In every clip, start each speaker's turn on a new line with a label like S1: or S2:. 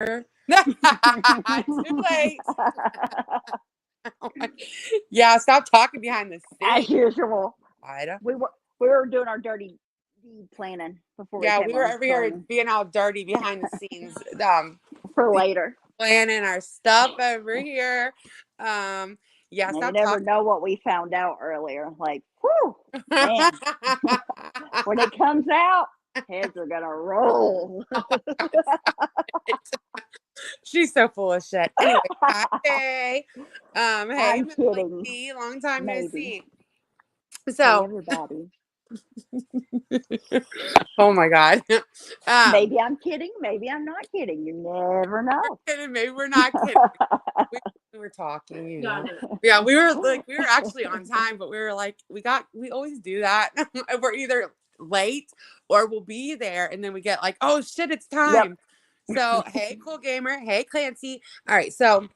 S1: Too late. Yeah, stop talking behind the
S2: As
S1: scenes.
S2: usual.
S1: Ida.
S2: We were doing our dirty deed planning before we
S1: Yeah,
S2: came
S1: we were
S2: on
S1: over here
S2: screen
S1: being all dirty behind the scenes,
S2: for later.
S1: planning our stuff over here. Yeah,
S2: And you
S1: stop
S2: never
S1: talking.
S2: know what we found out earlier. Like, whew, man, when it comes out, heads are gonna roll.
S1: She's so full of shit. Anyway, hi, hey, hey,
S2: I'm
S1: Miss
S2: kidding.
S1: Lacey, long time no
S2: Maybe.
S1: see.
S2: Hey,
S1: So,
S2: everybody.
S1: oh my God.
S2: Maybe I'm kidding. Maybe I'm not kidding. You never know.
S1: Maybe we're not kidding. We were talking, you know. Yeah, we were actually on time, but we were like, we always do that. We're either late or we'll be there, and then we get like, oh shit, it's
S2: Yep.
S1: time. So, hey, cool gamer. Hey, Clancy. All right, so,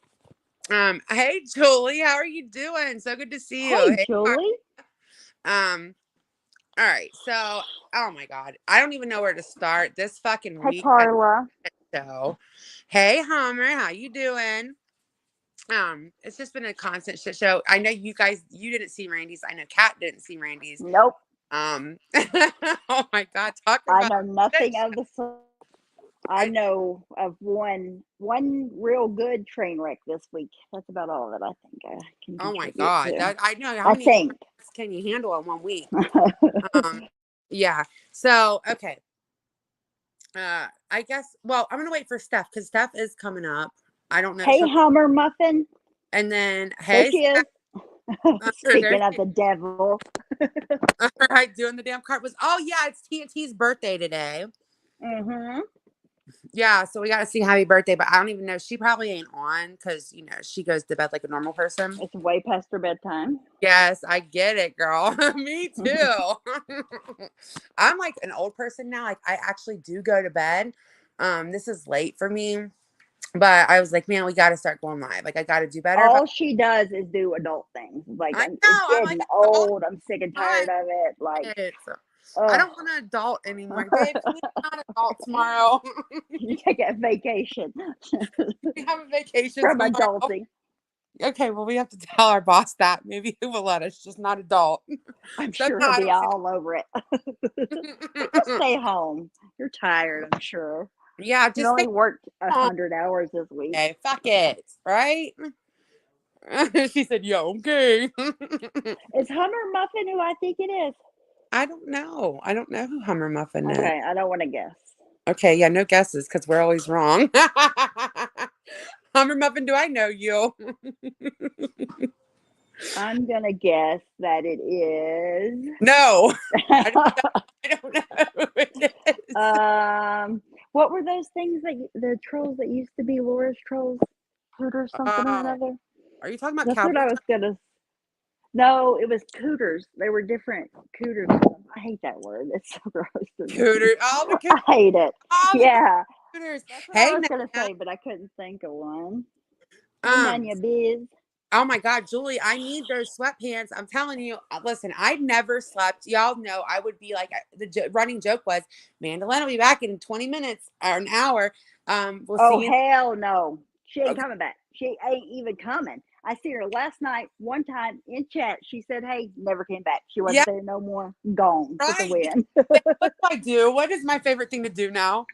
S1: hey, Julie, how are you doing? So good to see you.
S2: Hey,
S1: Hey,
S2: Julie.
S1: um, all right, so, oh my God, I don't even know where to start. This fucking
S2: Hey,
S1: week,
S2: Carla.
S1: so, hey, Hummer, how you doing? It's just been a constant shit show. I know you didn't see Randy's. I know Kat didn't see Randy's.
S2: Nope.
S1: Oh my God, talk
S2: I
S1: about
S2: know
S1: shit
S2: nothing
S1: show.
S2: of the sort. I know of one real good train wreck this week. That's about all that I think I can
S1: Oh my
S2: contribute
S1: God,
S2: to.
S1: that I know how
S2: I
S1: many
S2: think.
S1: can you handle in 1 week? Yeah. So okay. I guess. Well, I'm gonna wait for Steph because Steph is coming up. I don't know.
S2: Hey, Hummer Muffin.
S1: And then
S2: There
S1: hey,
S2: she is.
S1: there
S2: Speaking of the devil.
S1: all right, doing the damn cart was. Oh yeah, it's TNT's birthday today.
S2: Mm-hmm.
S1: Yeah, so we got to sing happy birthday, but I don't even know. She probably ain't on because, you know, she goes to bed like a normal person.
S2: It's way past her bedtime.
S1: Yes, I get it, girl. Me too. I'm like an old person now. Like, I actually do go to bed. This is late for me, but I was like, man, we got to start going live. Like, I got to do better. But
S2: All she does is do adult things. Like,
S1: I
S2: it's
S1: know. I'm
S2: getting
S1: like, adult
S2: old. I'm sick and tired
S1: time.
S2: of it. Like,
S1: I
S2: ugh.
S1: don't want to adult anymore. Babe, can we not adult tomorrow?
S2: You take a vacation
S1: We have a vacation
S2: from
S1: tomorrow.
S2: adulting.
S1: Okay, well, we have to tell our boss that. Maybe he will let us just not adult.
S2: I'm
S1: So,
S2: sure
S1: no,
S2: he'll
S1: I
S2: be
S1: don't see
S2: all over it. Just stay home. You're tired, I'm sure.
S1: Yeah,
S2: You
S1: just stay
S2: only worked
S1: home.
S2: 100 hours this week.
S1: Okay, fuck it, right? She said, "Yo, okay."
S2: Is Hummer Muffin who I think it is?
S1: I don't know. I don't know who Hummer Muffin is.
S2: Okay, I don't want to guess.
S1: Okay, yeah, no guesses because we're always wrong. Hummer Muffin, do I know you?
S2: I'm going to guess that it is.
S1: No, I don't know who it is.
S2: What were those things that the trolls that used to be Laura's trolls? Hooters something or
S1: Oh,
S2: another?
S1: are you talking about
S2: That's what
S1: cowboy?
S2: I was going to. No, it was cooters. They were different cooters. I hate that word. It's so gross to me.
S1: Cooter? All the
S2: I hate it.
S1: all the
S2: Yeah,
S1: cooters.
S2: that's what I
S1: Hey,
S2: was gonna
S1: Nana.
S2: say, but I couldn't think of one. Hey,
S1: Um,
S2: Nanya Biz.
S1: Oh my God, Julie, I need those sweatpants. I'm telling you, listen, I never slept. Y'all know I would be like, running joke was, Mandolin will be back in 20 minutes or an hour. We'll
S2: Oh
S1: see you.
S2: hell no, she ain't
S1: Okay.
S2: coming back. She ain't even coming. I see her last night. One time in chat, she said, "Hey," never came back. She
S1: Yeah,
S2: wasn't there no more. Gone with the
S1: right.
S2: wind.
S1: What do I do? What is my favorite thing to do now?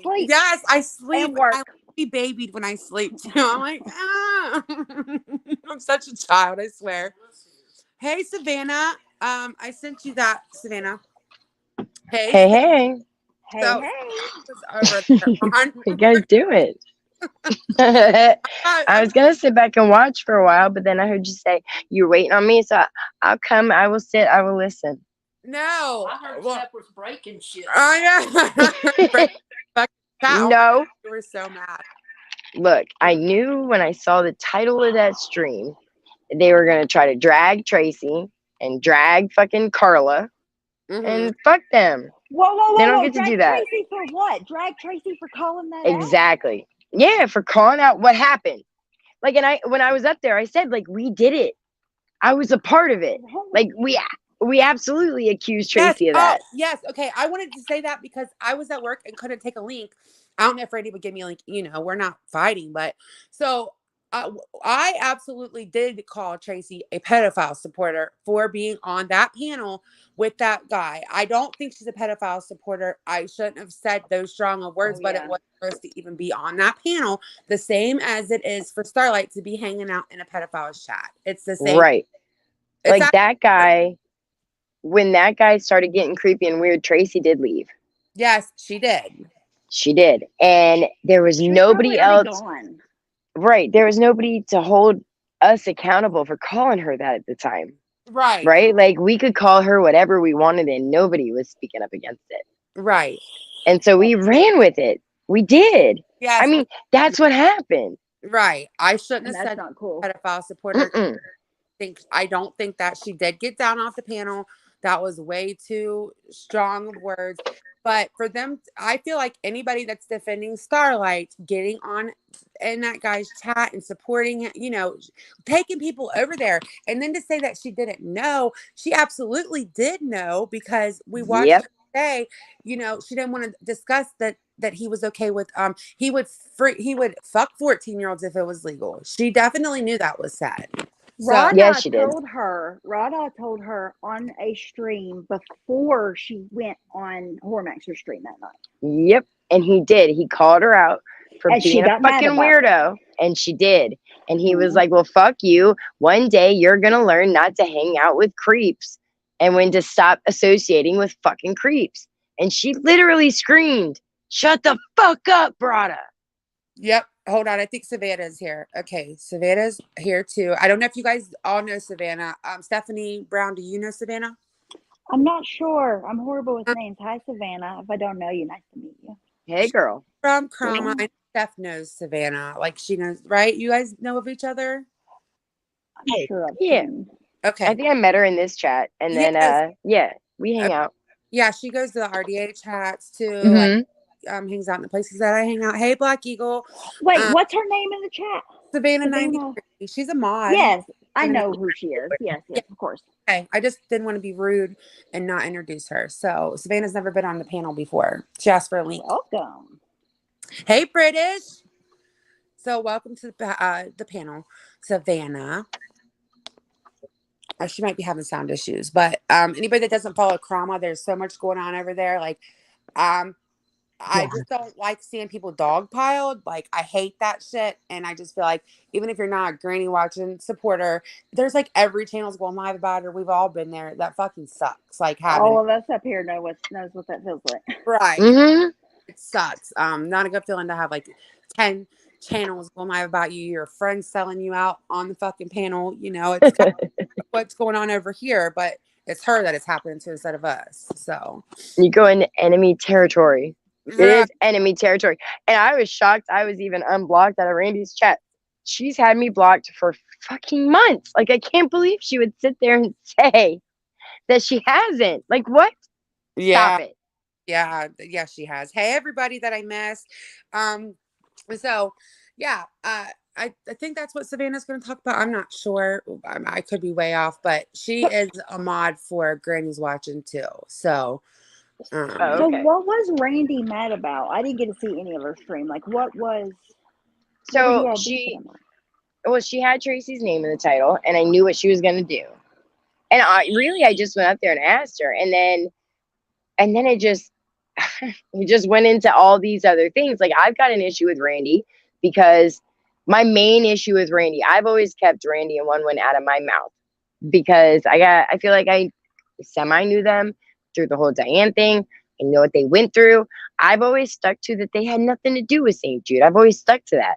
S2: Sleep
S1: Yes, I sleep.
S2: and
S1: I
S2: work.
S1: want to be babied when I sleep too. I'm like, ah. I'm such a child, I swear. Hey, Savannah. I sent you that, Savannah. Hey,
S3: Hey, hey.
S2: Hey,
S1: so
S2: hey.
S1: was over there on.
S3: You guys do it. I
S1: I'm
S3: was going to sit back and watch for a while, but then I heard you say you're waiting on me. So I'll come. I will sit. I will listen.
S1: No.
S4: I heard Steph was breaking shit.
S1: Oh yeah. Oh my God,
S3: No.
S1: you were so mad.
S3: Look, I knew when I saw the title of that stream, they were going to try to drag Tracy and drag fucking Carla.
S1: Mm-hmm.
S3: And fuck them.
S2: Whoa, whoa,
S3: They
S2: whoa,
S3: don't
S2: whoa!
S3: get to
S2: Drag
S3: do that.
S2: Tracy for what? Drag Tracy for calling that out?
S3: Exactly. Yeah, for calling out what happened. Like, and when I was up there, I said, like, we did it. I was a part of it. Like, we absolutely accused
S1: Yes.
S3: Tracy of
S1: Oh,
S3: that.
S1: yes. Okay. I wanted to say that because I was at work and couldn't take a link. I don't know if Randy would give me like, we're not fighting, but so I absolutely did call Tracy a pedophile supporter for being on that panel with that guy. I don't think she's a pedophile supporter. I shouldn't have said those strong of words,
S2: Oh,
S1: but it
S2: yeah.
S1: was first to even be on that panel, the same as it is for Starlight to be hanging out in a pedophile's chat. It's the same.
S3: Right.
S1: It's
S3: Like that guy, when that guy started getting creepy and weird, Tracy did leave.
S1: yes, she did.
S3: She did. And there was
S2: She was
S3: nobody
S2: probably already
S3: else.
S2: gone.
S3: Right. There was nobody to hold us accountable for calling her that at the time.
S1: Right.
S3: Right. Like we could call her whatever we wanted and nobody was speaking up against it.
S1: Right.
S3: And so we ran with it. We did. I
S1: Yes.
S3: mean, that's what happened.
S1: Right. I shouldn't
S2: And
S1: have
S2: that's
S1: said
S2: not cool.
S1: pedophile supporter.
S3: Mm-mm.
S1: I don't think that she did get down off the panel. That was way too strong of words. But for them, I feel like anybody that's defending Starlight, getting on in that guy's chat and supporting it, taking people over there. And then to say that she didn't know, she absolutely did know because we watched
S3: Yep.
S1: her say, she didn't want to discuss that he was okay with he would fuck 14-year-olds if it was legal. She definitely knew that was sad. So
S2: Rada
S3: Yes, she did.
S2: told her on a stream before she went on Hormaxer's stream that night.
S3: Yep. And he did. He called her out for
S2: And she
S3: being a
S2: got mad
S3: fucking
S2: about it.
S3: weirdo. And she did. And he was
S2: Mhm.
S3: like, well, fuck you. One day you're going to learn not to hang out with creeps and when to stop associating with fucking creeps. And she literally screamed, shut the fuck up, Brada.
S1: yep. Hold on. I think Savannah's here. Okay. Savannah's here too. I don't know if you guys all know Savannah. Stephanie Brown, do you know Savannah?
S2: I'm not sure. I'm horrible with names. Hi, Savannah. If I don't know you, nice to meet you.
S3: Hey, girl.
S1: From Chroma. I know Steph knows Savannah. Like she knows, right? You guys know of each other?
S2: I'm
S3: Hey,
S2: sure I've
S3: yeah.
S2: seen.
S1: Okay.
S3: I think I met her in this chat. And then,
S1: Yes.
S3: we hang out.
S1: Yeah, she goes to the RDA chats too.
S3: Mhm.
S1: Like hangs out in the places that I hang out. Hey, Black Eagle.
S2: Wait, what's her name in the chat?
S1: Savannah
S2: Savannah.
S1: 93. She's a mod.
S2: Yes, I
S1: Savannah
S2: know who she is. Yes,
S1: Yeah.
S2: of course.
S1: Okay. I just didn't want to be rude and not introduce her. So Savannah's never been on the panel before. She asked for a link.
S2: Welcome.
S1: Hey, British. So welcome to the panel, Savannah. She might be having sound issues, but anybody that doesn't follow Chroma, there's so much going on over there. Like, I just don't like seeing people dogpiled. Like, I hate that shit. And I just feel like even if you're not a granny watching supporter, there's like every channel's going live about her. We've all been there. That fucking sucks. Like having
S2: All of us up here knows what that feels like.
S1: right.
S3: Mhm.
S1: It sucks. Not a good feeling to have like 10 channels going live about you, your friends selling you out on the fucking panel. It's kind of what's going on over here, but it's her that it's happening to instead of us. So
S3: You go into enemy territory. It
S1: right.
S3: is enemy territory. And I was shocked I was even unblocked out of Randy's chat. She's had me blocked for fucking months. Like, I can't believe she would sit there and say that she hasn't. Like, what?
S1: Yeah.
S3: Stop it.
S1: Yeah, she has. Hey, everybody that I missed. So yeah, I think that's what Savannah's going to talk about. I'm not sure. I could be way off, but she is a mod for Granny's watching too. So,
S3: Oh,
S2: So
S3: okay.
S2: what was Randy mad about? I didn't get to see any of her stream. Like, what was? What were
S3: So
S2: you all beefing about?
S3: well, she had Tracy's name in the title, and I knew what she was going to do. And I just went up there and asked her, and then it just it just went into all these other things. Like, I've got an issue with Randy because my main issue with Randy, I've always kept Randy and one out of my mouth because I feel like I semi knew them through the whole Diane thing. I know what they went through. I've always stuck to that they had nothing to do with St. Jude. I've always stuck to that.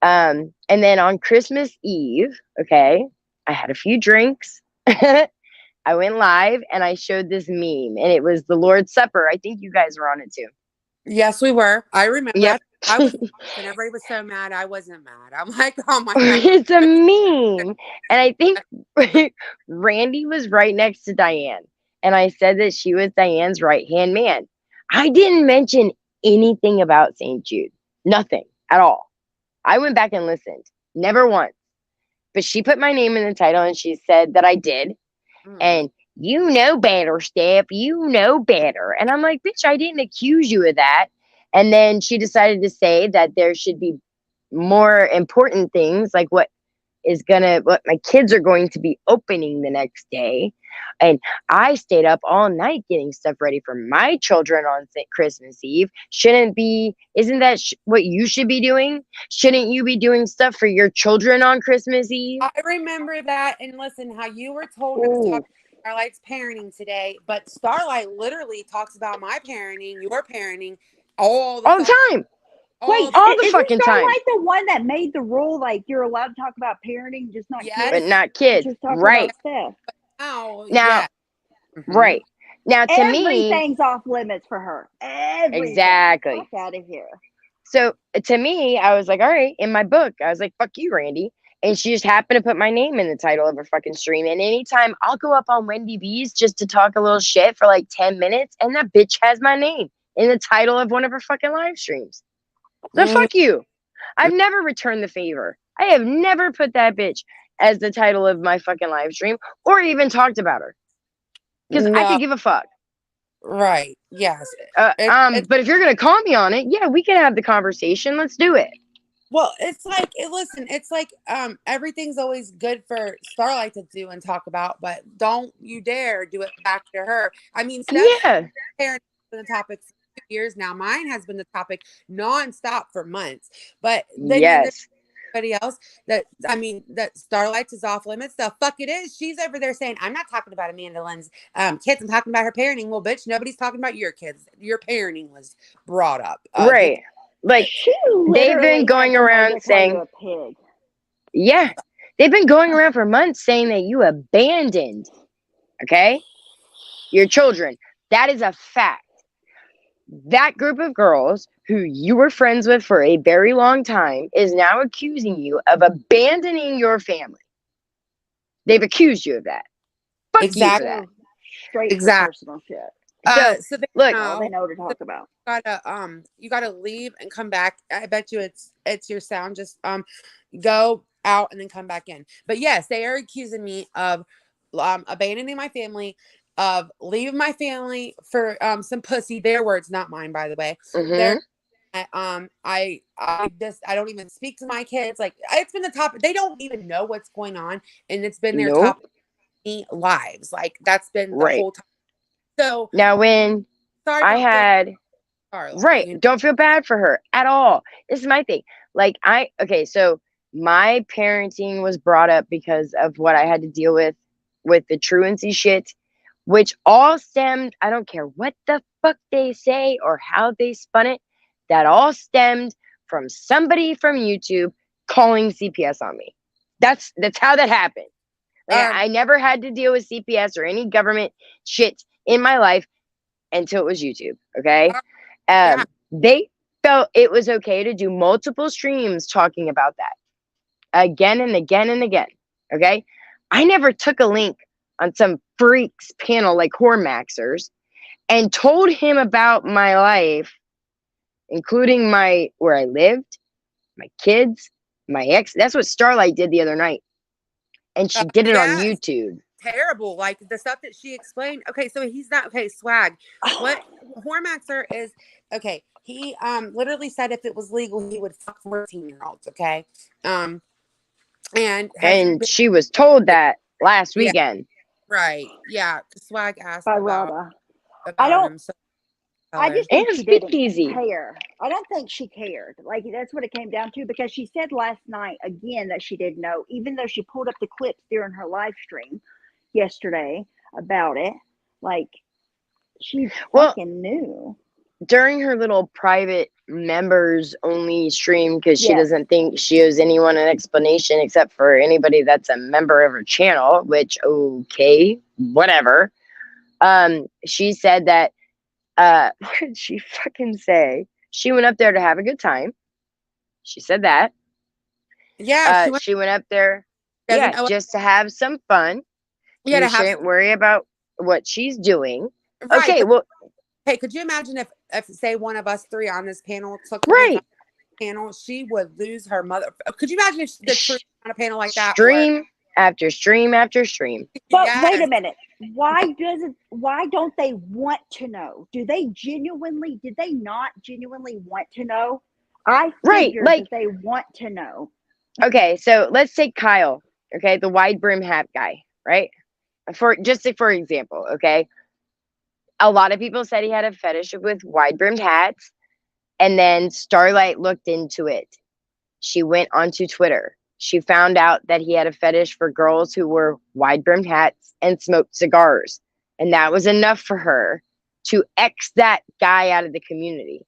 S3: And then on Christmas Eve, okay, I had a few drinks. I went live and I showed this meme, and it was the Lord's Supper. I think you guys were on it too.
S1: yes, we were. I remember.
S3: Yep.
S1: I was, and everybody was so mad. I wasn't mad. I'm like, oh my God.
S3: It's a meme. And I think Randy was right next to Diane. And I said that she was Diane's right-hand man. I didn't mention anything about St. Jude. Nothing at all. I went back and listened. Never once. But she put my name in the title and she said that I did. And you know better, Steph. You know better. And I'm like, bitch, I didn't accuse you of that. And then she decided to say that there should be more important things, like what my kids are going to be opening the next day. And I stayed up all night getting stuff ready for my children on Christmas Eve. Isn't that what you should be doing? Shouldn't you be doing stuff for your children on Christmas Eve?
S1: I remember that. And listen, how you were told to talk about Starlight's parenting today, but Starlight literally talks about my parenting, your parenting, all the
S3: time.
S2: Wait,
S3: all the
S2: isn't
S3: fucking time.
S2: Starlight the one that made the rule like you're allowed to talk about parenting, just not
S1: Yes.
S2: kids?
S3: But not kids.
S2: Just talk
S3: Right.
S2: about stuff.
S1: Now,
S3: Now,
S1: Mhm.
S3: right. Now, to me,
S2: Everything's off limits for her. Everything.
S3: exactly.
S2: Fuck out of here.
S3: So to me, I was like, all right, in my book, I was like, fuck you, Randy. And she just happened to put my name in the title of her fucking stream. And anytime I'll go up on Wendy B's just to talk a little shit for like 10 minutes, and that bitch has my name in the title of one of her fucking live streams. So fuck you. I've never returned the favor. I have never put that bitch as the title of my fucking live stream or even talked about her. Because I could give a fuck.
S1: Right. Yes.
S3: But if you're gonna call me on it, yeah, we can have the conversation. Let's do it.
S1: Well, it's like, listen, it's like everything's always good for Starlight to do and talk about, but don't you dare do it back to her. I mean, Steph's parenting has been the topic for 2 years now. Mine has been the topic nonstop for months. But then there's everybody else that Starlight's is off limits. The fuck it is. She's over there saying, I'm not talking about Amanda Lynn's kids. I'm talking about her parenting. Well, bitch, nobody's talking about your kids. Your parenting was brought up.
S3: Right. Like, they've been going around saying,
S2: a pig.
S3: Yeah, they've been going around for months saying that you abandoned, okay, your children. That is a fact. That group of girls who you were friends with for a very long time is now accusing you of abandoning your family. They've accused you of that. Fuck you for that.
S2: Straight personal shit.
S3: So look,
S2: all they know to talk about.
S1: You gotta leave and come back. I bet you it's your sound. Just go out and then come back in. But yes, they are accusing me of abandoning my family, of leaving my family for some pussy. Their words, not mine, by the way. I don't even speak to my kids. Like, it's been the topic. They don't even know what's going on, and it's been their top lives. Like, that's been the whole time. So
S3: now when don't feel bad for her at all. This is my thing. Like, so my parenting was brought up because of what I had to deal with the truancy shit, which all stemmed, I don't care what the fuck they say or how they spun it, that all stemmed from somebody from YouTube calling CPS on me. That's how that happened. I never had to deal with CPS or any government shit in my life until it was YouTube. Okay. They felt it was okay to do multiple streams talking about that again and again and again. Okay. I never took a link on some freaks panel like Hormaxers and told him about my life, including where I lived, my kids, my ex. That's what Starlight did the other night. And she did it on YouTube.
S1: Terrible. Like, the stuff that she explained. Okay, so he's not swag. What Hormaxer is, okay, he literally said if it was legal, he would fuck 14-year-olds, okay? And
S3: she was told that last weekend.
S1: Right. Yeah. Swag asked
S2: by
S1: about
S2: him. I just think she didn't
S3: easy.
S2: care. I don't think she cared. Like, that's what it came down to, because she said last night again that she didn't know, even though she pulled up the clips during her live stream yesterday about it. Like, she fucking knew.
S3: During her little private members only stream, because she doesn't think she owes anyone an explanation except for anybody that's a member of her channel, which, okay, whatever. She said that what did she fucking say? She went up there to have a good time. She said that.
S1: Yeah.
S3: She went up there just to have some fun.
S1: Yeah,
S3: you shouldn't worry about what she's doing.
S1: Right,
S3: okay, well,
S1: hey, could you imagine if say one of us three on this panel took panel, she would lose her mother. Could you imagine if the truth on a panel like that?
S3: Stream after stream after stream.
S2: But wait a minute. why don't they want to know? Did they not genuinely want to know? I
S3: Right.
S2: figured
S3: Like,
S2: that they want to know.
S3: okay, so let's take Kyle, okay, the wide brim hat guy, right? For example, okay, a lot of people said he had a fetish with wide brimmed hats, and then Starlight looked into it. She went onto Twitter. She found out that he had a fetish for girls who wore wide brimmed hats and smoked cigars, and that was enough for her to X that guy out of the community.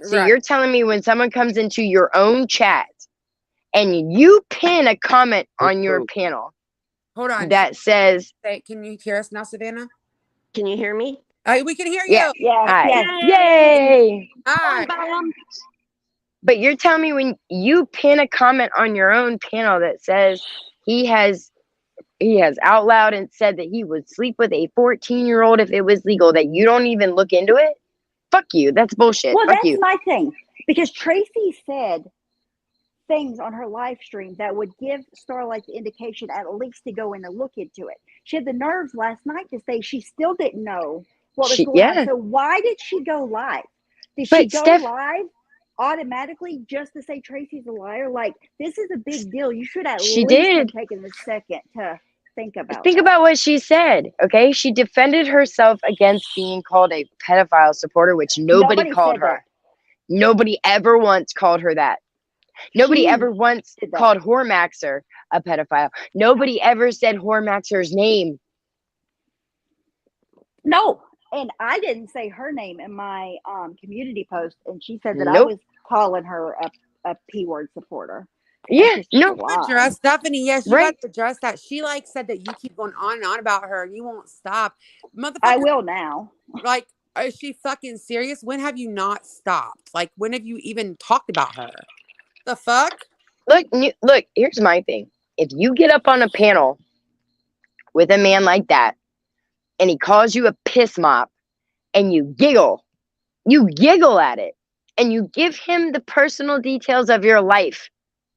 S3: So
S1: Right.
S3: you're telling me when someone comes into your own chat and you pin a comment on your panel
S1: Hold on.
S3: that says,
S1: Can you hear us now, Savannah?
S5: Can you hear me?
S1: We can hear
S3: yeah,
S1: you.
S2: Yes,
S3: hi,
S2: yes.
S3: yay.
S1: Hi.
S3: But you're telling me when you pin a comment on your own panel that says he has out loud and said that he would sleep with a 14-year-old if it was legal, that you don't even look into it? Fuck you. That's bullshit.
S2: Well,
S3: Fuck
S2: that's
S3: you.
S2: my thing. Because Tracy said things on her live stream that would give Starlight the indication at least to go in and look into it. She had the nerves last night to say she still didn't know what was going on. So why did she go live? Did she go live automatically just to say Tracy's a liar? Like, this is a big deal. You should at least have taken a second to think about
S3: what she said. Okay, she defended herself against being called a pedophile supporter, which nobody called her. Nobody ever once called her that. Nobody ever once called Hormaxer a pedophile. Nobody ever said Hormaxer's name.
S2: No, and I didn't say her name in my community post, and she said that I was calling her a P-word supporter.
S3: Yeah, no.
S1: Address Stephanie. Yes, you got to address that. She said that you keep going on and on about her and you won't stop. Motherfucker.
S2: I will now.
S1: Like, is she fucking serious? When have you not stopped? Like, when have you even talked about her? The fuck?
S3: Look, here's my thing. If you get up on a panel with a man like that and he calls you a piss mop and you giggle at it, and you give him the personal details of your life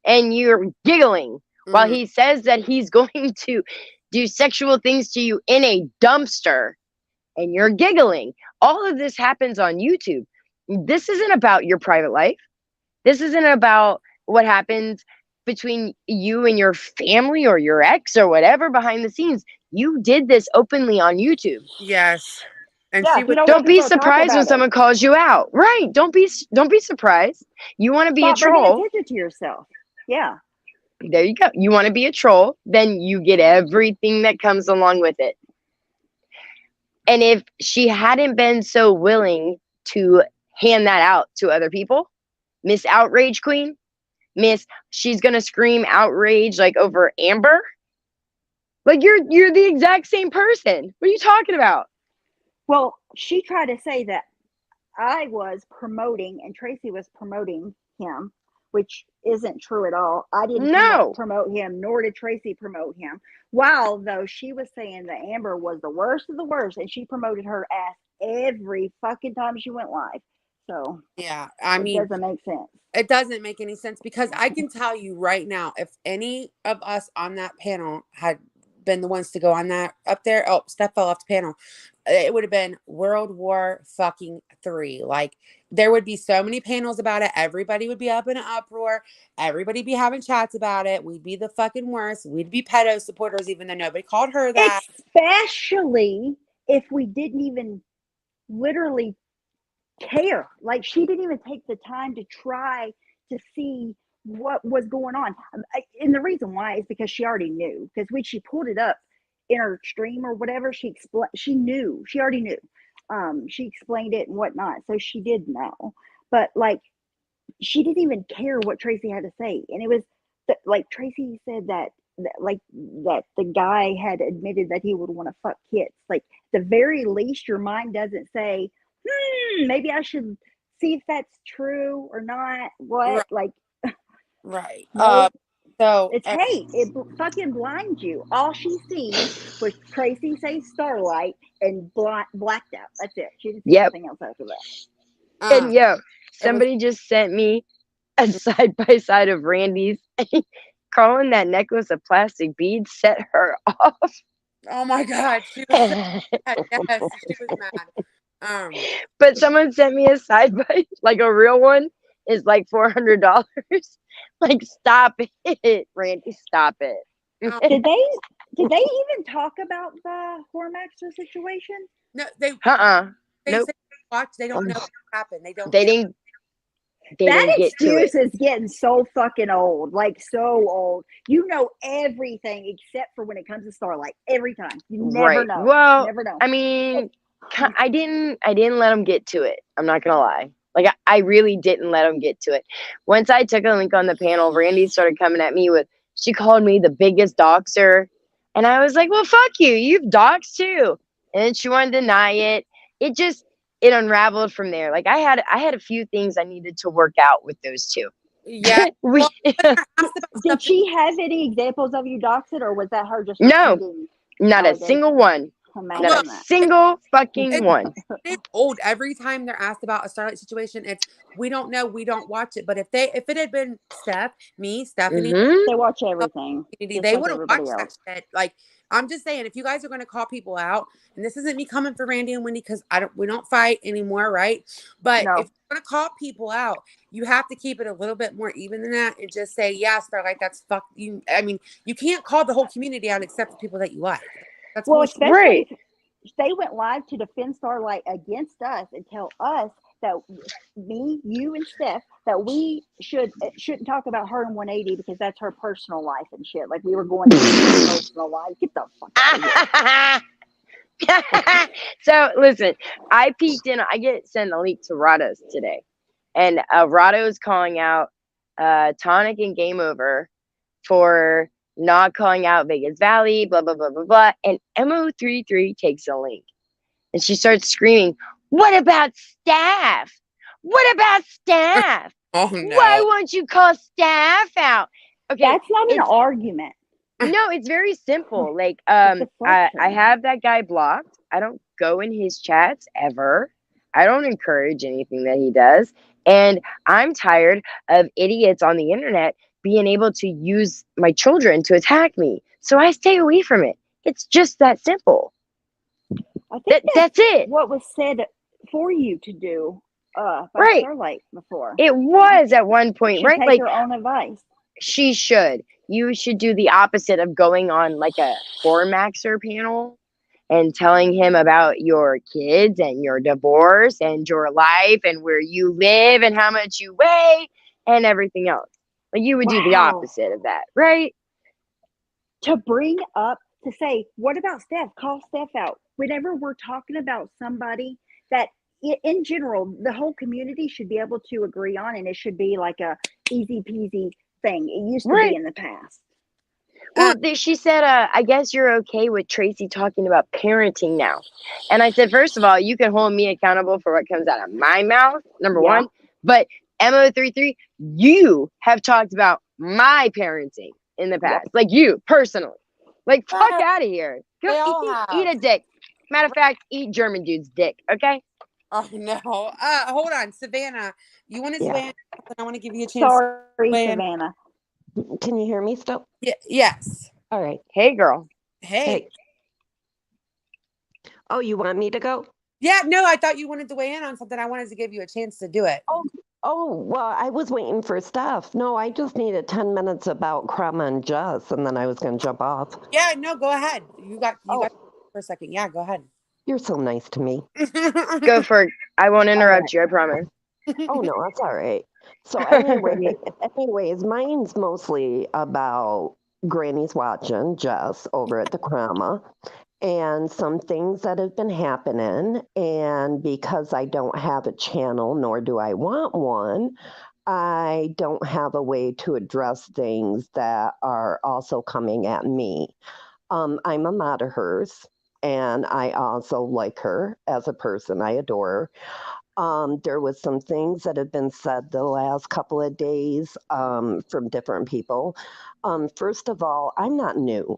S3: and you're giggling while he says that he's going to do sexual things to you in a dumpster, and you're giggling. All of this happens on YouTube. This isn't about your private life. This isn't about what happens between you and your family or your ex or whatever behind the scenes. You did this openly on YouTube.
S1: Yes. And
S2: yeah,
S3: don't be surprised when someone calls you out. Right. Don't be surprised. You want to be a troll.
S2: Bring attention to yourself. Yeah.
S3: There you go. You want to be a troll, then you get everything that comes along with it. And if she hadn't been so willing to hand that out to other people, Miss Outrage Queen, she's gonna scream outrage like over Amber. Like, you're the exact same person. What are you talking about?
S2: Well, she tried to say that I was promoting and Tracy was promoting him, which isn't true at all. I didn't promote him, nor did Tracy promote him. While though she was saying that Amber was the worst of the worst, and she promoted her ass every fucking time she went live. So
S1: yeah, I mean,
S2: it doesn't make sense.
S1: It doesn't make any sense because I can tell you right now, if any of us on that panel had been the ones to go on that up there, Steph fell off the panel, it would have been World War fucking 3. Like, there would be so many panels about it. Everybody would be up in an uproar. Everybody be having chats about it. We'd be the fucking worst. We'd be pedo supporters, even though nobody called her that.
S2: Especially if we didn't even literally care. Like, she didn't even take the time to try to see what was going on. And the reason why is because she already knew. Because when she pulled it up in her stream or whatever, she knew. She already knew. She explained it and whatnot. So she did know. But like, she didn't even care what Tracy had to say. And it was like Tracy said that the guy had admitted that he would want to fuck kids. Like, the very least, your mind doesn't say, maybe I should see if that's true or not. What?
S1: Right. Right.
S2: So it's hate. It fucking blinds you. All she seen was Tracy say Starlight and blacked out. That's it. She didn't see anything else after that.
S3: And somebody just sent me a side by side of Randy's. Calling that necklace a plastic bead set her off.
S1: Oh my God, she was so mad. Yes, she was mad.
S3: But someone sent me a side bite, like a real one, is like $400. Like, stop it, Randy, stop it.
S1: oh
S2: Did they even talk about the Hormaxer situation?
S1: no, they
S3: Nope.
S1: say watch. They don't know what happened. They don't.
S3: They
S1: They
S3: didn't. They
S2: That
S3: didn't get to
S2: excuse
S3: it.
S2: is getting so fucking old, like so old. You know everything except for when it comes to Starlight. Every time, you never
S3: Right.
S2: know.
S3: Well,
S2: Never know.
S3: I mean, I didn't. I didn't let them get to it. I'm not gonna lie. Like, I really didn't let them get to it. Once I took a link on the panel, Randy started coming at me with. She called me the biggest doxer, and I was like, "Well, fuck you. You've doxed too." And then she wanted to deny it. It just it unraveled from there. Like, I had a few things I needed to work out with those two.
S1: yeah.
S3: we
S1: Well, when I asked about
S2: Did
S1: stuff,
S2: she have any examples of you doxed, or was that her just
S3: no,
S2: repeating
S3: not a
S2: allegations?
S3: single one. Not
S1: well,
S3: a
S2: Imagine that.
S3: single fucking
S1: it's
S3: one.
S1: it's old. Every time they're asked about a Starlight situation, it's we don't know, we don't watch it. But if it had been Stephanie,
S3: Mm-hmm.
S2: They watch everything,
S1: community,
S2: just
S1: they
S2: like
S1: would have
S2: everybody
S1: watched that
S2: else.
S1: shit. Like, I'm just saying, if you guys are going to call people out, and this isn't me coming for Randy and Wendy because we don't fight anymore, right? But if
S2: No.
S1: you're going to call people out, you have to keep it a little bit more even than that, and just say, yeah, Starlight, that's fuck you. I mean, you can't call the whole community out except the people that you like. That's
S2: Well,
S1: bullshit.
S2: especially
S3: Right.
S2: if they went live to defend Starlight against us and tell us that me, you, and Steph that we shouldn't talk about her in 180 because that's her personal life and shit. Like we were going into her personal life. Get the fuck out of here.
S3: So listen, I peeked in. I get sent a link to Rado's today, and Rado's calling out Tonic and Game Over for not calling out Vegas Valley. Blah blah blah blah blah. And Mo33 takes a link, and she starts screaming, "What about staff? What about staff?
S1: Oh
S3: Why
S1: no.
S3: won't you call staff out?" Okay,
S2: That's not an
S3: it's
S2: argument.
S3: no, it's very simple. Like,
S2: It's
S3: I
S2: deflection.
S3: have that guy blocked. I don't go in his chats ever. I don't encourage anything that he does. And I'm tired of idiots on the internet being able to use my children to attack me. So I stay away from it. It's just that simple.
S2: I think
S3: That's it.
S2: what was said for you to do by
S3: Right.
S2: Starlight before.
S3: It was at one point,
S2: Should
S3: right?
S2: take
S3: Like,
S2: her own advice.
S3: she should. You should do the opposite of going on like a Cormaxer panel and telling him about your kids and your divorce and your life and where you live and how much you weigh and everything else. Like, you would do the
S2: Wow.
S3: opposite of that, right?
S2: To bring up, to say, what about Steph? Call Steph out. Whenever we're talking about somebody that, in general, the whole community should be able to agree on, and it should be like a easy peasy thing. It used to be
S3: Right.
S2: in the past.
S3: Well, she said, I guess you're okay with Tracy talking about parenting now. And I said, first of all, you can hold me accountable for what comes out of my mouth, number
S2: Yeah.
S3: one. But Mo33, you have talked about my parenting in the past. Like, you personally. Like, fuck out of here. Go
S1: They all
S3: eat
S1: have.
S3: a dick. Matter of fact, eat German dude's dick, okay?
S1: Oh no. Hold on, Savannah. You want to
S5: Yeah.
S1: weigh in? I want to give you a chance.
S2: Sorry,
S1: weigh in.
S2: Savannah.
S5: Can you hear me still?
S1: Yes.
S5: All right.
S3: Hey, girl.
S1: Hey.
S5: Hey. Oh, you want me to go?
S1: Yeah, no, I thought you wanted to weigh in on something. I wanted to give you a chance to do it.
S5: Oh, well, I was waiting for stuff. No, I just needed 10 minutes about Crumb and Jess, and then I was going to jump off.
S1: Yeah, no, go ahead. You got for a second. Yeah, go ahead.
S5: You're so nice to me.
S3: Go for it. I won't interrupt you, I promise.
S5: Oh, no, that's all right. So anyways, mine's mostly about Granny's watching Jess over at the Crama and some things that have been happening. And because I don't have a channel, nor do I want one, I don't have a way to address things that are also coming at me. I'm a mod of hers, and I also like her as a person. I adore her. There was some things that have been said the last couple of days from different people. First of all, I'm not new.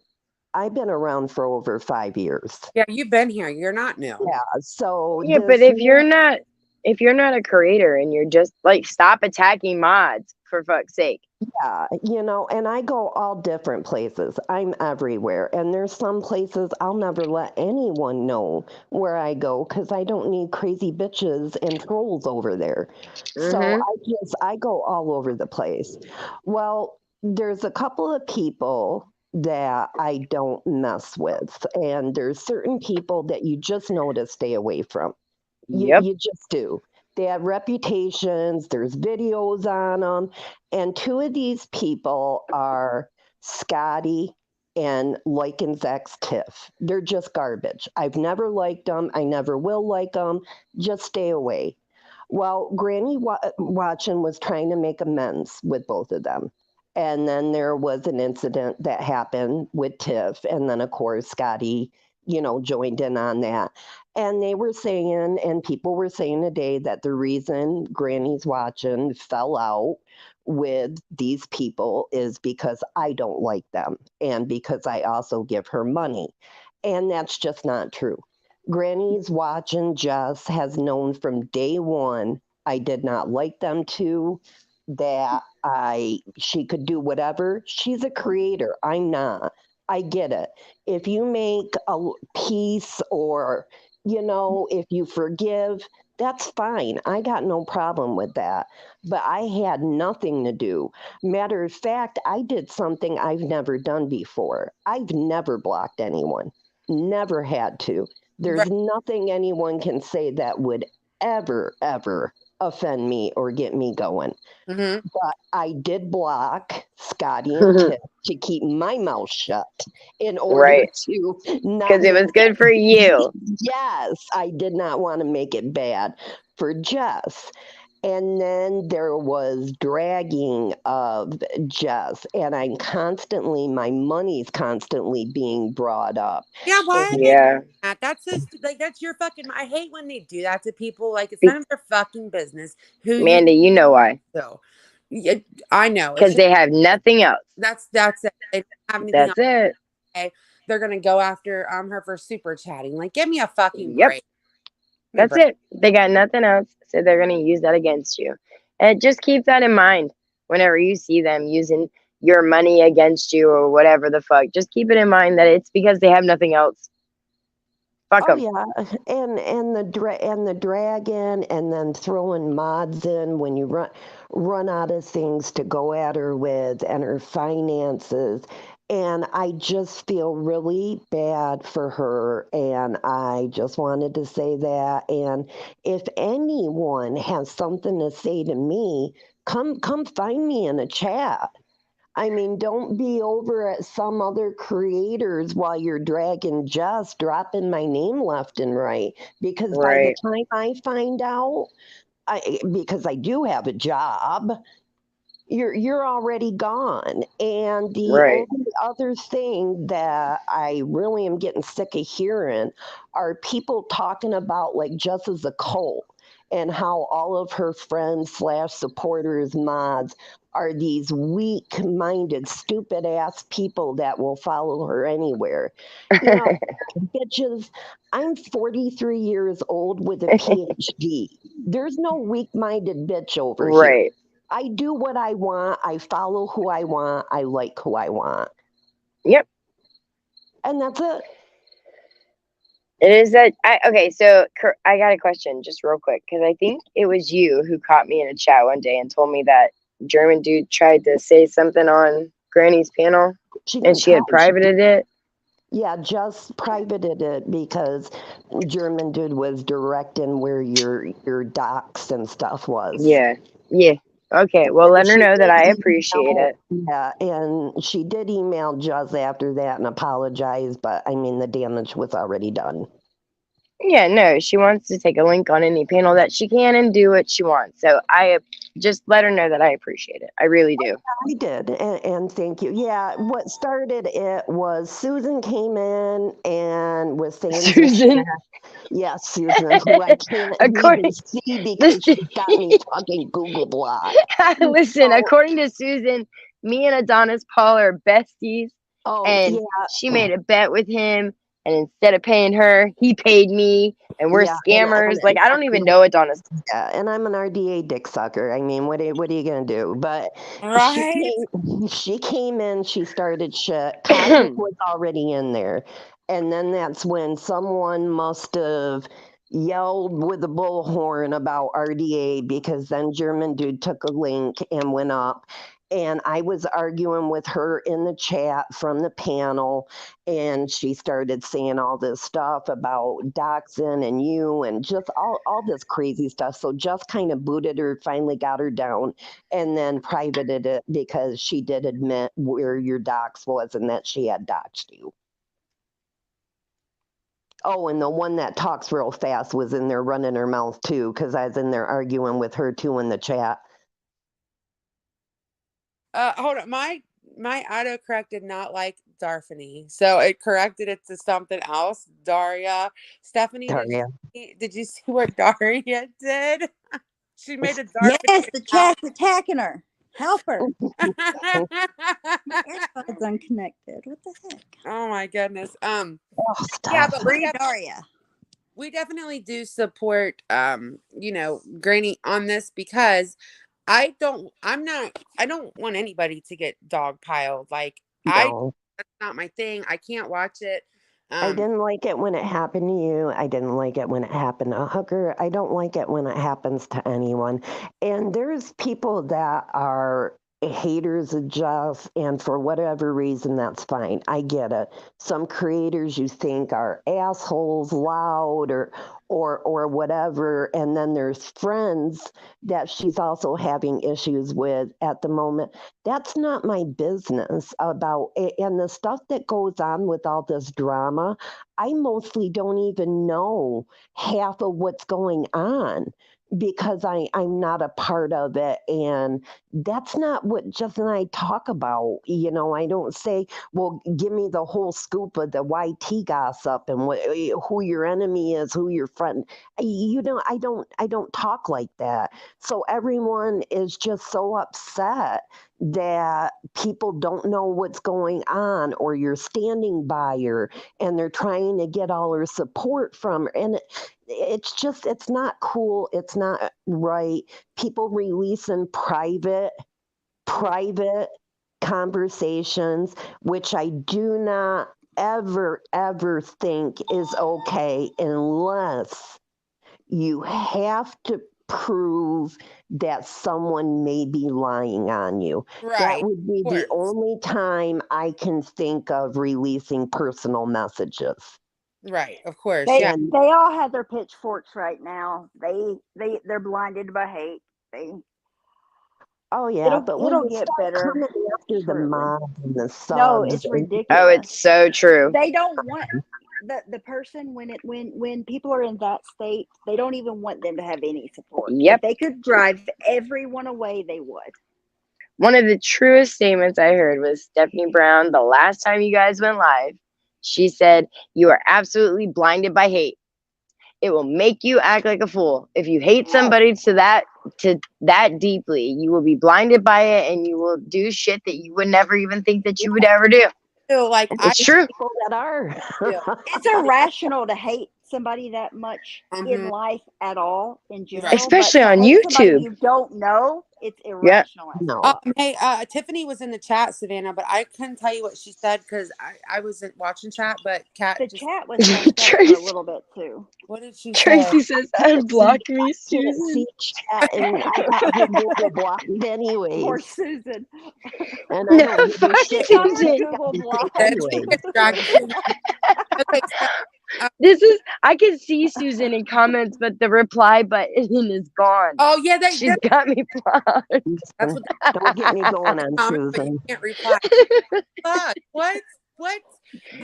S5: I've been around for over 5 years.
S1: Yeah, you've been here. You're not new.
S5: Yeah. So
S3: Yeah, but if you're not if you're not a creator and you're just like, stop attacking mods for fuck's sake.
S5: Yeah, and I go all different places. I'm everywhere. And there's some places I'll never let anyone know where I go because I don't need crazy bitches and trolls over there. So
S3: Mm-hmm.
S5: I go all over the place. Well, there's a couple of people that I don't mess with, and there's certain people that you just know to stay away from.
S3: Yep.
S5: You just do. They have reputations, there's videos on them. And two of these people are Scotty and Lycan's ex Tiff. They're just garbage. I've never liked them. I never will like them. Just stay away. Well, Granny Watchin was trying to make amends with both of them. And then there was an incident that happened with Tiff. And then, of course, Scotty, joined in on that. And they were saying, and people were saying today, that the reason Granny's Watching fell out with these people is because I don't like them and because I also give her money. And that's just not true. Granny's Watching Jess has known from day one I did not like them two, that she could do whatever. She's a creator. I'm not. I get it. If you make a peace, or if you forgive, that's fine. I got no problem with that. But I had nothing to do. Matter of fact, I did something I've never done before. I've never blocked anyone. Never had to.
S1: Right.
S5: There's nothing anyone can say that would ever offend me or get me going.
S1: Mm-hmm.
S5: But I did block Scotty and Tiff to keep my mouth shut in order
S3: Right.
S5: to not
S3: Because it
S5: make
S3: was good for you.
S5: Yes, I did not want to make it bad for Jess. And then there was dragging of Jess, and my money's constantly being brought up.
S1: Yeah, why
S5: And
S1: are they doing
S3: Yeah.
S1: that? That's just like that's your fucking. I hate when they do that to people. Like it's
S3: Be-
S1: none of their fucking business who you.
S3: Mandy, you know why?
S1: So, yeah, I know it's
S3: Because
S1: just
S3: they have nothing else.
S1: that's it. They don't have anything else
S3: That's it.
S1: to say. They're gonna go after her for super chatting. Like, give me a fucking
S3: Yep.
S1: break. Give me a
S3: That's
S1: break.
S3: it. They got nothing else, so they're going to use that against you. And just keep that in mind whenever you see them using your money against you or whatever the fuck. Just keep it in mind that it's because they have nothing else. Fuck
S5: Oh
S3: them.
S5: yeah, and the dragon, and then throwing mods in when you run out of things to go at her with, and her finances. And I just feel really bad for her, and I just wanted to say that. And if anyone has something to say to me, come find me in a chat. I mean, don't be over at some other creators while you're dragging Jess, dropping my name left and right. Because by the
S3: Right.
S5: time I find out, because I do have a job, you're already gone. And the
S3: Right.
S5: only other thing that I really am getting sick of hearing are people talking about like Jess is a cult, and how all of her friends slash supporters, mods, are these weak-minded, stupid-ass people that will follow her anywhere. You know, bitches, I'm 43 years old with a PhD. There's no weak-minded bitch over here.
S3: Right.
S5: I do what I want. I follow who I want. I like who I want.
S3: Yep.
S5: And that's it.
S3: It is that. Okay, so I got a question just real quick because I think it was you who caught me in a chat one day and told me that German dude tried to say something on Granny's panel and she had privated it.
S5: Yeah, just privated it because German dude was directing where your docs and stuff was.
S3: Yeah. Yeah. Okay. Well, let her know that I appreciate it.
S5: Yeah, and she did email Juz after that and apologize, but I mean the damage was already done.
S3: Yeah, no, she wants to take a link on any panel that she can and do what she wants. So I just let her know that I appreciate it. I really do.
S5: I did, and thank you. Yeah, what started it was Susan came in and was saying
S3: Susan.
S5: Yes, Susan, who I can't even see because she's got me fucking Google blocked.
S3: Listen, according to Susan, me and Adonis Paul are besties.
S5: Oh,
S3: and
S5: yeah.
S3: she made a bet with him. and instead of paying her, he paid me, and we're
S5: Yeah,
S3: scammers. Like, I don't even know what Donna's.
S5: yeah, and I'm an RDA dick sucker. I mean, what are you gonna do? But
S1: Right?
S5: she came in, she started shit. Cosmic was already in there, and then that's when someone must have yelled with a bullhorn about RDA, because then German dude took a link and went up. And I was arguing with her in the chat from the panel, and she started saying all this stuff about doxing and you and just all this crazy stuff. So just kind of booted her, finally got her down, and then privated it because she did admit where your dox was and that she had doxed you. Oh, and the one that talks real fast was in there running her mouth too, because I was in there arguing with her too in the chat.
S1: Hold on. My autocorrect did not like Darphony, so it corrected it to something else. Daria. Stephanie,
S5: Daria.
S1: did you see what Daria did? She made a Darphony
S2: Yes, the
S1: account.
S2: chat's attacking her. Help her. AirPods unconnected. What the heck?
S1: Oh my goodness.
S5: Oh, stop.
S1: Yeah, but
S2: Free Daria.
S1: we definitely do support Granny on this, because I don't want anybody to get dogpiled. Like,
S5: No.
S1: that's not my thing. I can't watch it.
S5: I didn't like it when it happened to you. I didn't like it when it happened to Hooker. I don't like it when it happens to anyone. And there's people that are haters of Jeff, and for whatever reason, that's fine. I get it. Some creators you think are assholes, loud, or whatever, and then there's friends that she's also having issues with at the moment. That's not my business about it. And the stuff that goes on with all this drama, I mostly don't even know half of what's going on because I'm not a part of it. And that's not what Jeff and I talk about. You know, I don't say, well, give me the whole scoop of the YT gossip and who your enemy is, who your friend. You know, I don't talk like that. So everyone is just so upset that people don't know what's going on, or you're standing by her and they're trying to get all her support from her. And it's not cool. It's not right. People releasing private conversations, which I do not ever think is okay unless you have to prove that someone may be lying on you. That
S1: Right.
S5: would be the
S1: course.
S5: only time I can think of releasing personal messages.
S1: Right. Of course.
S2: They
S1: Yeah.
S2: they all have their pitchforks right now. They're blinded by hate.
S5: Oh yeah, but when
S2: It'll
S5: you
S2: get
S5: start
S2: better.
S5: coming after the
S2: Truly.
S5: mob and the subs,
S2: No, it's
S5: and
S2: ridiculous.
S3: Oh, it's so true.
S2: They don't want the person when people are in that state, they don't even want them to have any support.
S3: Yep.
S2: If they could drive everyone away, they would.
S3: One of the truest statements I heard was Stephanie Brown, the last time you guys went live. She said, "You are absolutely blinded by hate. It will make you act like a fool. If you hate somebody to that deeply, you will be blinded by it, and you will do shit that you would never even think that you would ever do."
S1: So, like,
S3: It's true.
S5: people that are.
S2: It's irrational to hate somebody that much in
S1: Mhm.
S2: life at all in general,
S3: Especially
S2: but to
S3: on
S2: hate somebody
S3: YouTube.
S2: you don't know, it's irrational. as
S5: No.
S2: fuck.
S1: Hey, Tiffany was in the chat, Savannah, but I couldn't tell you what she said because I wasn't watching chat. But Kat,
S2: The
S1: just
S2: chat was messed up for a
S3: Tracy,
S2: little bit too.
S1: what did she say?
S3: Tracy says, "Unblock me,
S5: I can't
S3: Susan."
S5: see chat, and I got her Google blocked anyways.
S2: Poor Susan.
S5: And I
S3: No,
S5: don't give a
S3: fuck
S5: shit.
S2: She got
S5: what
S2: her
S5: you
S3: Susan.
S2: Google
S5: guys
S2: blocked.
S5: think
S1: She
S5: anyways.
S1: gets dragged. Okay, so,
S3: I can see Susan in comments, but the reply button is gone.
S1: oh yeah,
S3: She's got me blocked.
S1: that's what
S5: Don't get me going on
S1: comment, but you
S5: Susan.
S1: can't reply. Fuck, what?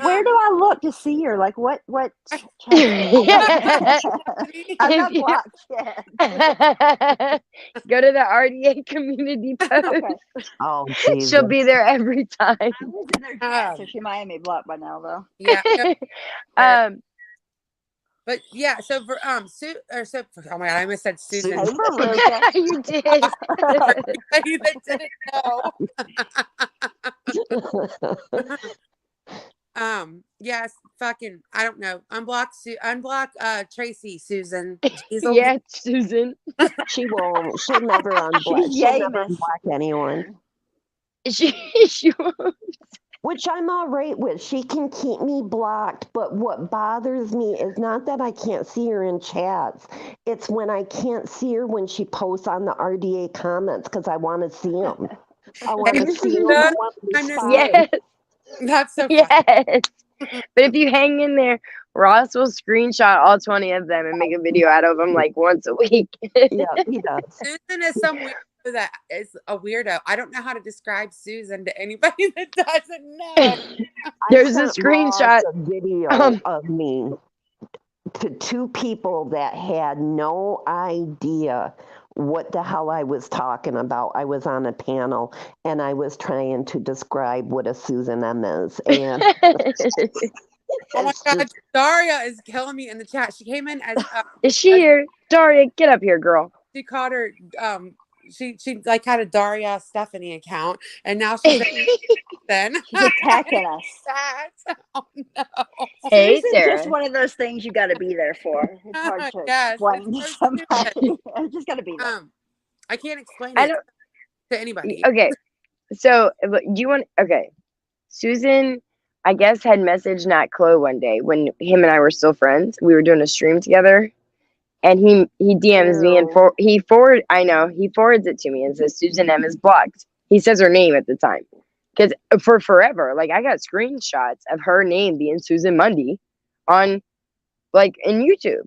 S2: Where do I look to see her? Like what chat? I'm
S3: If
S2: not
S3: you
S2: blocked yet.
S3: go to the RDA community post,
S2: Okay.
S5: Oh, Jesus.
S3: she'll be there every time.
S2: I was in their chat, so she might have me blocked by now though.
S1: Yeah,
S3: Um,
S1: but yeah. So for oh my god, I almost said Susan.
S2: Hey, Veruca.
S3: you did.
S1: You that didn't know. Yes, fucking, I don't know, unblock Tracy, Susan. She's a
S3: Yeah, Susan.
S5: She won't. She'll never unblock.
S2: She's
S5: She'll never
S2: Yamas.
S5: unblock anyone.
S3: She
S5: Which I'm all right with. She can keep me blocked, but what bothers me is not that I can't see her in chats. It's when I can't see her when she posts on the RDA comments because I want to see them. I want to see them. I want to respond.
S3: Yes,
S1: That's so funny.
S3: yes. But if you hang in there, Ross will screenshot all 20 of them and make a video out of them like once a week.
S5: Yeah, he does.
S1: Susan is some weirdo that is a weirdo. I don't know how to describe Susan to anybody that doesn't know.
S3: There's a
S5: I sent
S3: screenshot.
S5: Ross a video of me to two people that had no idea what the hell I was talking about. I was on a panel and I was trying to describe what a Susan M is. And
S1: Oh my
S5: it's
S1: God,
S5: just,
S1: Daria is killing me in the chat. She came in as
S3: Is she here? Daria, get up here, girl.
S1: she called her she like had a Daria Stephanie account, and now she's then
S2: She's attacking us.
S1: Oh no.
S3: Hey,
S2: Susan's
S3: Sarah.
S2: just one of those things you got to be there for. It's hard to
S1: Yes,
S2: explain to
S1: it's so
S2: somebody. I just got to be there.
S1: I can't explain
S3: I
S1: it
S3: don't.
S1: to anybody.
S3: Okay, so do you want? Okay, Susan, I guess had messaged Nat Chloe one day when him and I were still friends. We were doing a stream together, and he DMs me and
S2: Ew.
S3: he forwards it to me and says Susan M is blocked. He says her name at the time because for forever, like I got screenshots of her name being Susan Mundy on like in YouTube,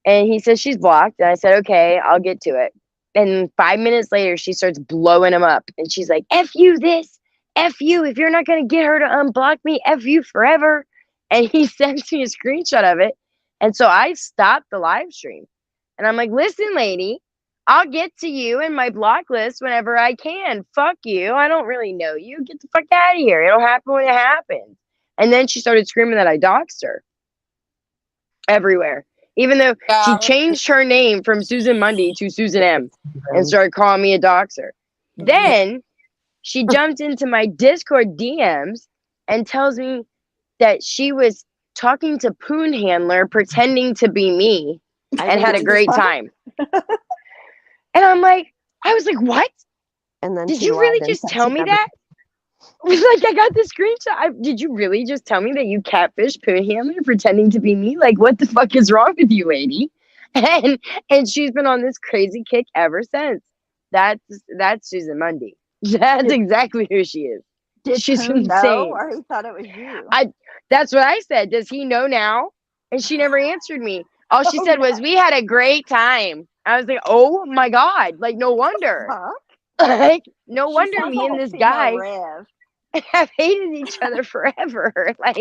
S3: and he says she's blocked, and I said okay, I'll get to it. And 5 minutes later, she starts blowing him up, and she's like, "F you this, F you if you're not gonna get her to unblock me, F you forever." And he sends me a screenshot of it. And so I stopped the live stream and I'm like, listen, lady, I'll get to you in my block list whenever I can. Fuck you. I don't really know you. Get the fuck out of here. It'll happen when it happens. And then she started screaming that I doxed her everywhere, even though she changed her name from Susan Mundy to Susan M and started calling me a doxer. Then she jumped into my Discord DMs and tells me that she was talking to Poon Handler pretending to be me and had a great time. And I was like, what?
S5: and then
S3: Did
S5: she
S3: you
S5: lied
S3: really
S5: and
S3: just
S5: said
S3: tell
S5: she
S3: me
S5: never-
S3: that? Like, I got the screenshot. Did you really just tell me that you catfish Poon Handler pretending to be me? Like, what the fuck is wrong with you, lady? And she's been on this crazy kick ever since. That's Susan Mundy. That's exactly who she is.
S2: Did
S3: She's
S2: Poon know,
S3: insane.
S2: or he thought it was you?
S3: That's what I said. Does he know now? And she never answered me. All she said was, "We had a great time." I was like, "Oh my God!" Like, no wonder.
S2: Huh?
S3: Like, no
S2: She
S3: wonder
S2: sounds
S3: me
S2: like
S3: and
S2: a
S3: this
S2: female
S3: guy
S2: Rev.
S3: have hated each other forever. Like,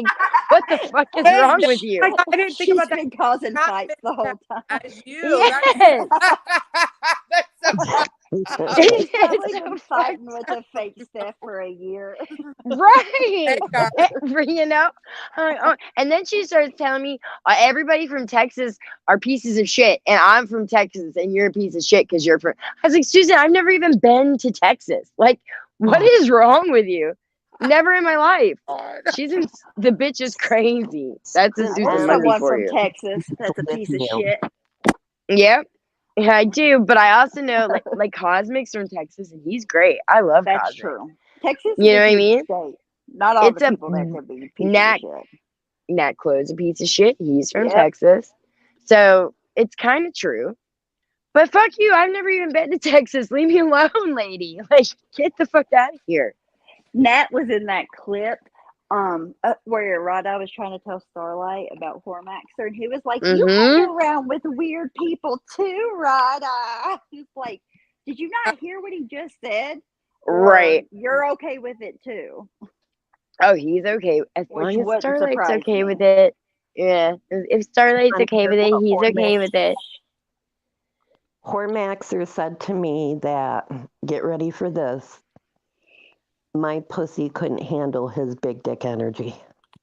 S3: what the fuck is
S1: Wait,
S3: wrong with you?
S1: I didn't think
S2: She's
S1: about that.
S2: been causing
S1: Not
S2: fights the whole time.
S1: as you.
S3: Yes.
S1: That's so funny.
S2: She's probably
S3: It's so
S2: been fighting with a fake Steph for a year.
S3: Right.
S1: Thank God.
S3: You know? And then she starts telling me everybody from Texas are pieces of shit, and I'm from Texas, and you're a piece of shit because you're from. I was like, Susan, I've never even been to Texas. Like, what is wrong with you? Never in my life. The bitch is crazy. That's a
S2: There's
S3: Susan Mundy
S2: someone
S3: for
S2: from
S3: you.
S2: Texas that's a piece of shit.
S3: Yep. Yeah, I do, but I also know like Cosmic's from Texas, and he's great. I love
S2: That's
S3: Cosmic.
S2: true. Texas is
S3: You know
S2: a
S3: what I
S2: huge
S3: mean?
S2: state. Not all
S3: It's
S2: the
S3: a
S2: people there could be pieces
S3: Nat-
S2: of shit.
S3: Nat Chloe's a piece of shit. He's from
S2: Yep.
S3: Texas. So it's kind of true. But fuck you. I've never even been to Texas. Leave me alone, lady. Like, get the fuck out of here.
S2: Nat was in that clip where Rada was trying to tell Starlight about Hormaxer, and he was like, you hang around with weird people too, Rada. He's like, did you not hear what he just said? Or
S3: Right.
S2: You're okay with it too.
S3: Oh, he's okay. As
S2: Which
S3: long as
S2: wouldn't
S3: Starlight's
S2: surprise
S3: okay
S2: me.
S3: with it. Yeah. If Starlight's okay with it, he's okay with it.
S5: Hormaxer said to me that, get ready for this, my pussy couldn't handle his big dick energy.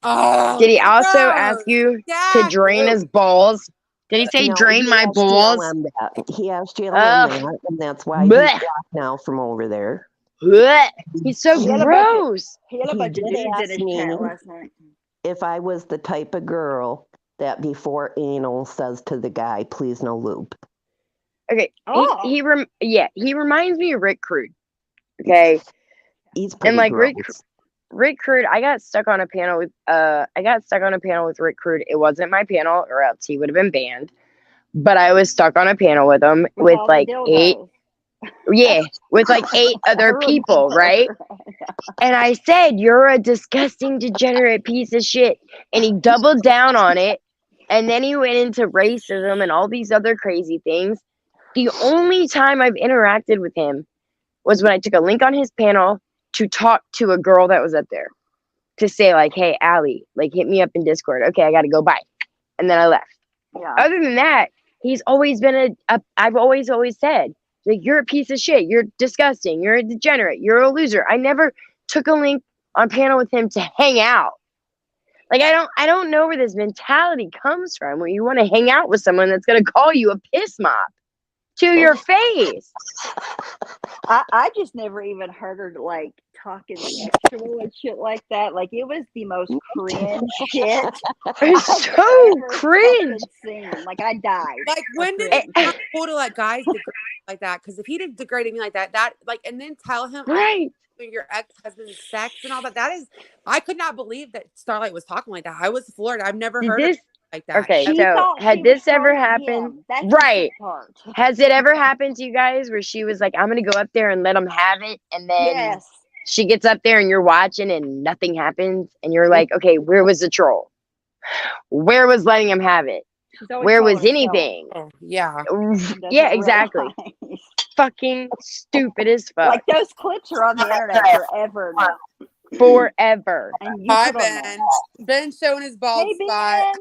S1: Oh,
S3: Did he also
S1: gross.
S3: ask you
S1: Yeah.
S3: to drain his balls? Did he say
S5: No,
S3: drain
S5: he
S3: my
S5: asked
S3: balls?
S5: JLM that. He asked JLM
S3: Ugh.
S5: that, and that's why he's
S3: Blech.
S5: blocked now from over there.
S3: Blech. He's so
S2: He had a
S3: gross.
S2: He had a
S5: He
S2: bunch of
S5: did
S2: dudes in
S5: ask
S2: his
S5: me-
S2: chat last night.
S5: if I was the type of girl that before anal says to the guy, please no lube.
S3: Okay.
S2: Oh.
S3: He reminds me of Rick Crude. Okay.
S5: He's pretty
S3: And like
S5: gross.
S3: Rick Crude, I got stuck on a panel with Rick Crude. It wasn't my panel, or else he would have been banned. But I was stuck on a panel with him with
S2: all the
S3: like eight other people, right? And I said, "You're a disgusting, degenerate piece of shit." And he doubled down on it. And then he went into racism and all these other crazy things. The only time I've interacted with him was when I took a link on his panel to talk to a girl that was up there to say like, "Hey, Allie, like hit me up in Discord." Okay, I got to go. Bye. And then I left.
S2: Yeah.
S3: Other than that, he's always been I've always said, like, you're a piece of shit. You're disgusting. You're a degenerate. You're a loser. I never took a link on panel with him to hang out. Like, I don't know where this mentality comes from where you want to hang out with someone that's going to call you a piss mop to your face.
S2: I just never even heard her like talking sexual and shit like that. Like it was the most cringe shit.
S3: It's so cringe.
S2: Seen. Like I died.
S1: Like when did it not cool to let guys degrade like that? Because if he did degrade me like that like, and then tell him
S3: Right.
S1: Your ex-husband's sex and all that is, I could not believe that Starlight was talking like that. I was floored. I've never heard of like that.
S3: Okay, so had this ever happened? Right. Has it ever happened to you guys where she was like, "I'm going to go up there and let them have it," and then she gets up there and you're watching and nothing happens and you're like, "Okay, where was the troll? Where was letting him have it? Where was anything?"
S1: Oh, yeah.
S3: Yeah, exactly. Fucking stupid as fuck.
S2: Like those clips are on the internet forever now.
S3: Forever.
S1: Hi, Ben. Ben's showing his bald spot.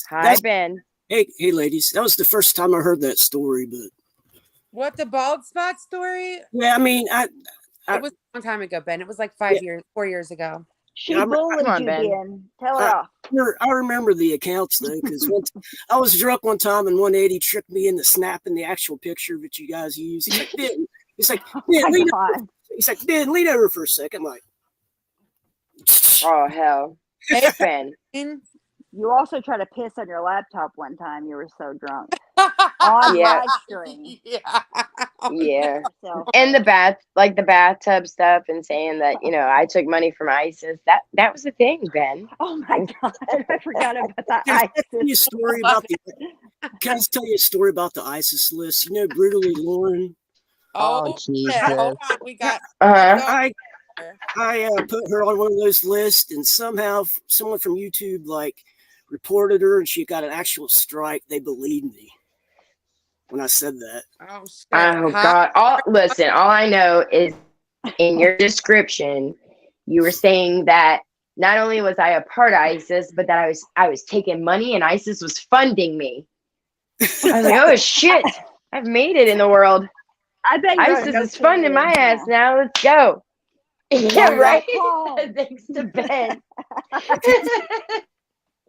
S3: Hi, Ben.
S6: Hey, ladies. That was the first time I heard that story, but
S1: what, the bald spot story?
S6: Yeah, I mean,
S1: it was a long time ago, Ben. It was like 4 years ago.
S2: She bullied you, Ben. Tell her off.
S6: I remember the accounts though, because I was drunk one time and 180 tricked me into snapping the actual picture that you guys use. He's like, Ben, lean over for a second. I'm like,
S3: oh hell. Hey, Ben.
S2: You also tried to piss on your laptop one time. You were so drunk. On live stream.
S3: Yeah. And the bathtub stuff and saying that, I took money from ISIS. That was the thing, Ben.
S2: Oh my God. I forgot about that.
S6: Can I tell you a story about the ISIS list? Brutally Lauren.
S1: Oh, Jesus. Hold on. We got
S6: I put her on one of those lists, and somehow someone from YouTube reported her, and she got an actual strike. They believed me when I said that.
S1: Oh, shit.
S3: Oh God! All I know is in your description, you were saying that not only was I a part of ISIS, but that I was taking money and ISIS was funding me. I was like, oh shit! I've made it in the world.
S2: I bet
S3: ISIS is funding my ass now. Let's go. Yeah, right. Thanks to Ben.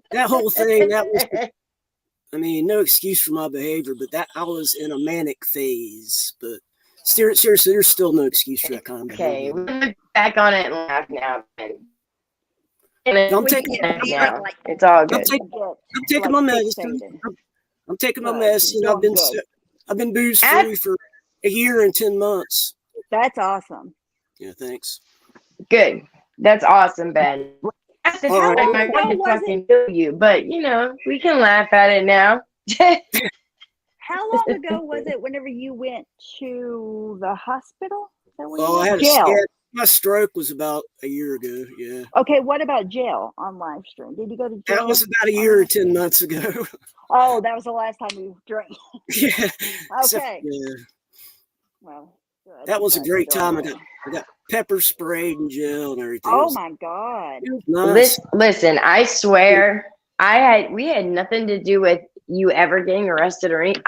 S6: That whole thing, no excuse for my behavior, but I was in a manic phase. But seriously, there's still no excuse for that kind of behavior.
S3: Okay, we're back on it and laugh now, Ben. It's all good.
S6: I'm taking my medicine. I'm taking my medicine. I've been booze free for a year and 10 months.
S2: That's awesome.
S6: Yeah, thanks.
S3: Good. That's awesome, Ben. At the time, I wanted to fucking kill you, but we can laugh at it now.
S2: How long ago was it whenever you went to the hospital?
S6: I had a scare. My stroke was about a year ago. Yeah.
S2: Okay, what about jail on live stream? Did you go to jail?
S6: That was about a year or 10 months ago.
S2: Oh, that was the last time you drank.
S6: Yeah.
S2: Okay.
S6: Yeah.
S2: Well, good.
S6: That was a great time. I got pepper sprayed in jail and everything.
S2: Oh my God.
S6: Nice.
S3: Listen, I swear we had nothing to do with you ever getting arrested or anything.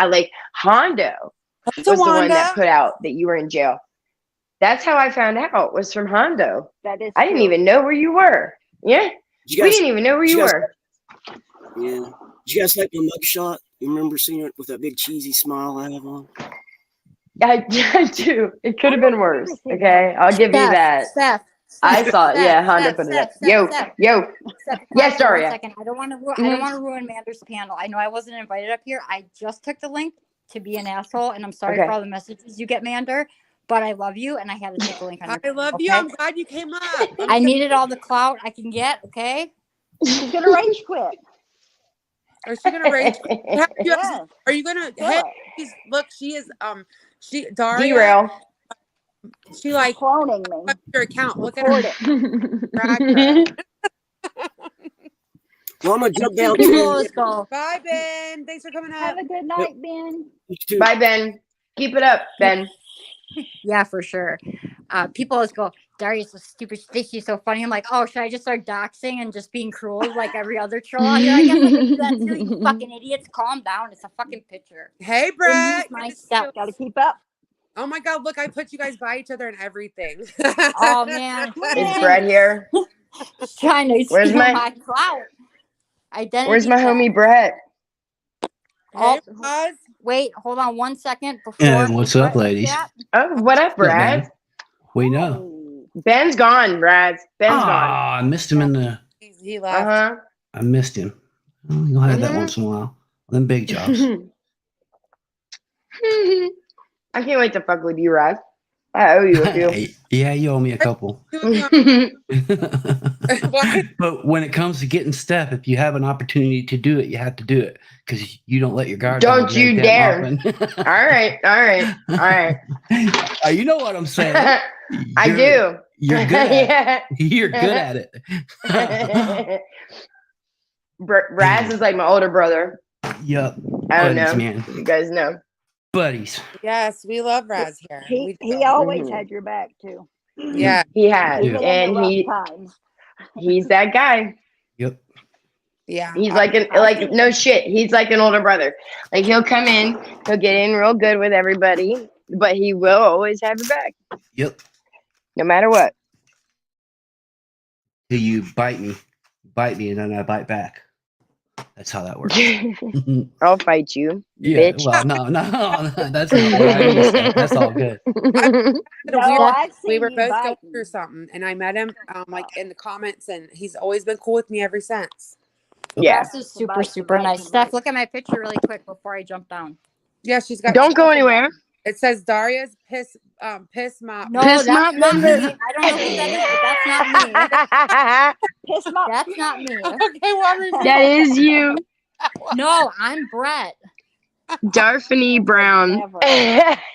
S3: Hondo was the one that put out that you were in jail. That's how I found out, was from Hondo.
S2: That is
S3: I didn't even know where you were. Yeah. We didn't even know where you were.
S6: Yeah. Did you guys like my mugshot? You remember seeing it with that big cheesy smile I have on?
S3: I do. It could have been worse. Okay. I'll give you that.
S4: Steph,
S3: I saw it. Yeah, Honda
S4: Steph,
S3: put it up.
S4: Steph,
S3: Yo,
S4: Steph.
S3: yo.
S4: Steph, be
S3: Yes,
S4: quiet for 1
S3: Daria.
S4: second. I don't want to. I don't want to ruin Amanda's panel. I know I wasn't invited up here. I just took the link to be an asshole, and I'm sorry
S3: Okay.
S4: for all the messages you get, Mander. But I love you, and I had to take a link on your
S1: I love
S4: panel,
S1: you.
S4: okay?
S1: I'm glad you came up.
S4: I needed all the clout I can get. Okay.
S2: She's gonna rage quit.
S1: Is she gonna rage?
S2: Yes.
S1: Are you gonna?
S2: Feel
S1: Hey,
S2: it.
S1: look, she is. Daria.
S3: Derail.
S1: She like
S2: Cloning me.
S1: your account. Look at
S2: Record
S1: her.
S2: it.
S1: Track her.
S6: Well, I'm gonna jump down
S4: People
S6: too.
S4: always go.
S1: Bye, Ben. Thanks for coming up.
S2: Have a good night, Ben.
S6: You too.
S3: Bye, Ben. Keep it up, Ben.
S4: Yeah, for sure. People always go, Daria's so stupid. She thinks she's so funny. I'm like, oh, should I just start doxing and just being cruel like every other troll out here? I guess I can do that too. You fucking idiots, calm down. It's a fucking picture.
S1: Hey, Brett.
S4: my
S1: Good to see
S4: stuff.
S1: you.
S2: Gotta keep up.
S1: Oh my God! Look, I put you guys by each other and everything.
S4: Oh man,
S3: Is Brett here?
S4: he's trying to
S3: Where's
S4: steal
S3: my-
S4: my clout. Identity.
S3: Where's my
S4: theft.
S3: homie Brett?
S1: Hey,
S4: Oh,
S1: Roz.
S4: wait, hold on 1 second before.
S7: What's up,
S4: Brett
S7: ladies?
S4: chat.
S3: Oh, what up, Brad?
S7: We know.
S3: Ben's gone, Brad. Ben's gone.
S7: I missed him in the.
S1: He left.
S3: Uh
S7: I missed him. Oh, you'll have that
S3: Mhm.
S7: once in a while. Them big jobs.
S3: huh. I can't wait to fuck with you, Brad. I owe you a few.
S7: Yeah, you owe me a couple.
S1: What?
S7: But when it comes to getting stuff, if you have an opportunity to do it, you have to do it because you don't let your guard down.
S3: Don't you
S7: very
S3: dare.
S7: damn often.
S3: All right.
S7: You know what I'm saying.
S3: I do.
S7: You're good at
S3: Yeah.
S7: it. You're good at it.
S3: Raz is like my older brother.
S7: Yup.
S3: I don't
S7: Buddies,
S3: know.
S7: man.
S3: You guys know.
S7: Buddies.
S1: Yes, we love Raz here.
S2: He
S1: We
S2: always
S3: Mhm.
S2: had your back too.
S1: Yeah.
S3: He has,
S2: Even in
S3: and
S2: the rough times.
S3: he's that guy.
S7: Yep.
S1: Yeah.
S3: He's like no shit. He's like an older brother. Like he'll come in, he'll get in real good with everybody, but he will always have your back,
S7: Yep.
S3: no matter what.
S7: Till you bite me, and then I bite back. That's how that works.
S3: I'll fight you,
S7: Yeah.
S3: bitch.
S7: Well, no, that's not what I understand. That's all good.
S1: We were both going through something, and I met him like in the comments, and he's always been cool with me ever since.
S3: Yeah.
S4: This is super nice. Steph, look at my picture really quick before I jump down.
S1: Yeah, she's got.
S3: Don't go anywhere.
S1: It says Daria's piss mop.
S4: No,
S3: Piss
S4: that's
S3: mop
S4: not me.
S3: number.
S4: I don't know who that is, but that's not me.
S2: Piss him up.
S4: That's not me.
S1: Okay, well,
S3: That is you,
S4: No, I'm Brett.
S3: Darphony Brown.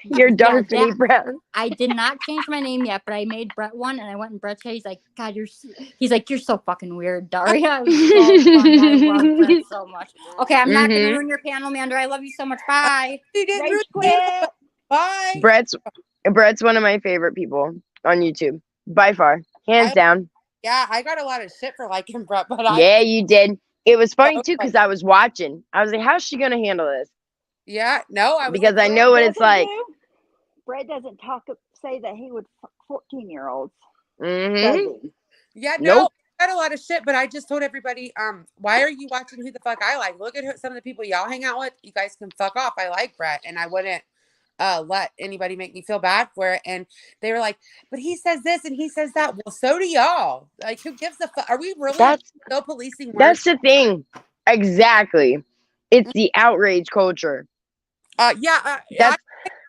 S3: You're Darphony
S4: Yeah.
S3: Brown.
S4: I did not change my name yet, but I made Brett one, and I went in Brett's chat. He's like, God, he's like, you're so fucking weird, Daria. It was so funny. I love Brett so much. Okay, I'm not gonna ruin your panel, Mander. I love you so much. Bye.
S1: You didn't
S2: Rage
S1: ruin
S2: quit.
S1: Bye.
S3: Brett's one of my favorite people on YouTube by far, hands down.
S1: Yeah, I got a lot of shit for liking Brett, but
S3: Yeah, you did. It was funny too because I was watching. I was like, how's she gonna handle this?
S1: Yeah, no, I was
S3: Because I know what it's like.
S2: Brett doesn't say that he would fuck 14-year-olds.
S3: Mm-hmm.
S1: Yeah, no,
S3: Nope.
S1: I got a lot of shit, but I just told everybody, why are you watching Who the Fuck I Like? Look at some of the people y'all hang out with. You guys can fuck off. I like Brett, and I wouldn't let anybody make me feel bad for it. And they were like, but he says this and he says that. Well, so do y'all. Like, who gives a fuck? Are we really still policing words?
S3: That's the thing. Exactly. It's the outrage culture. That's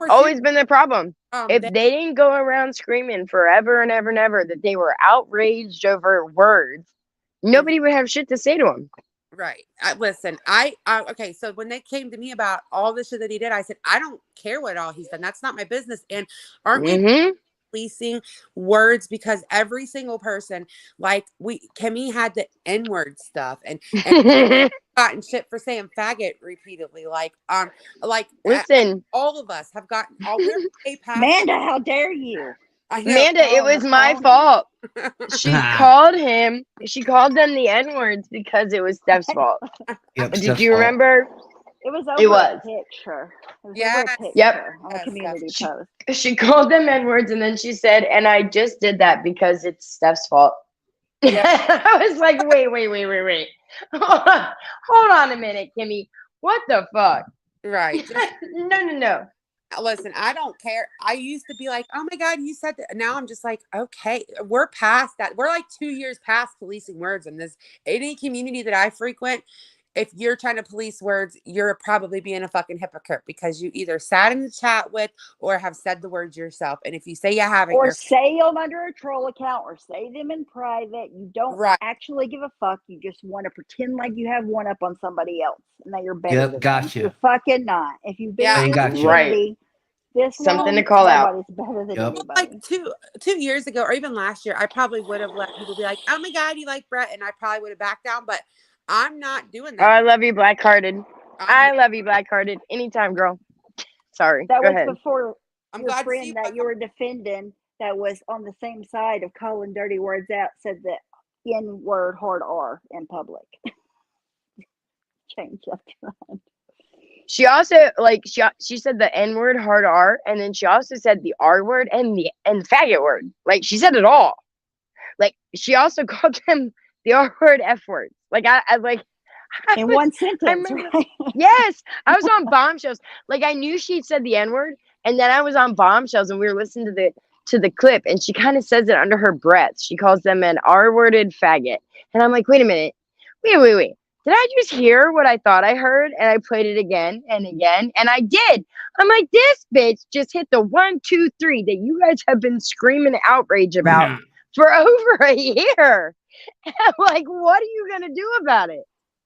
S3: always been the problem. If they didn't go around screaming forever and ever and ever that they were outraged over words, nobody would have shit to say to them.
S1: Right. Listen, okay, so when they came to me about all the shit that he did, I said, I don't care what all he's done. That's not my business. And aren't we policing words? Because every single person, like Kimmy had the N-word stuff and gotten shit for saying faggot repeatedly.
S3: Listen,
S1: all of us have gotten
S2: Amanda, how dare you?
S3: Amanda, it was my fault. She called them the N-words because it was Steph's fault.
S7: Yep,
S3: Did
S7: Steph's
S3: you
S7: fault.
S3: remember?
S2: It was over
S3: was.
S2: a picture. It was
S1: Yes.
S2: over a picture
S3: Yep.
S2: on a community post.
S3: She called them N-words and then she said, and I just did that because it's Steph's fault. I was like, wait. Hold on a minute, Kimmy. What the fuck?
S1: Right.
S3: No.
S1: Listen, I don't care. I used to be like, oh my God, you said that. Now I'm just like, okay, we're past that. We're like 2 years past policing words in this. Any community that I frequent, if you're trying to police words, you're probably being a fucking hypocrite because you either sat in the chat with or have said the words yourself. And if you say you haven't,
S2: Or
S1: you're
S2: say them under a troll account or say them in private. You don't
S1: right.
S2: actually give a fuck. You just want to pretend like you have one up on somebody else and that you're better
S7: Yep,
S2: than them.
S7: gotcha.
S2: You're fucking not. If you've been
S1: Yeah.
S2: in
S7: Ain't
S2: this
S7: got you.
S3: Right.
S2: community this
S3: Something
S2: long,
S3: to call out.
S2: nobody's better than
S7: Yep.
S1: Well,
S2: anybody.
S1: like 2 years ago, or even last year, I probably would have let people be like, "Oh my God, you like Brett," and I probably would have backed down. But I'm not doing
S3: Oh,
S1: that.
S3: I love you, Black Hearted. I
S1: I'm
S3: love you, Black Hearted. Anytime, girl. Sorry.
S2: That
S3: Go
S2: was
S3: ahead.
S2: before your
S1: glad to see you.
S2: friend that you were defending that was on the same side of calling dirty words out said the N word hard R in public. Change up your mind.
S3: She also she said the N word hard R, and then she also said the R word and the faggot word. Like she said it all. Like she also called them the R word F word. Like I
S2: In one sentence,
S3: remember,
S2: right?
S3: yes, I was on Bombshells. Like I knew she said the N word, and then I was on Bombshells, and we were listening to the clip, and she kind of says it under her breath. She calls them an R-worded faggot, and I'm like, wait a minute, wait. Did I just hear what I thought I heard? And I played it again and again, and I did. I'm like, this bitch just hit the 1, 2, 3 that you guys have been screaming outrage about for over a year. And I'm like, what are you gonna do about it?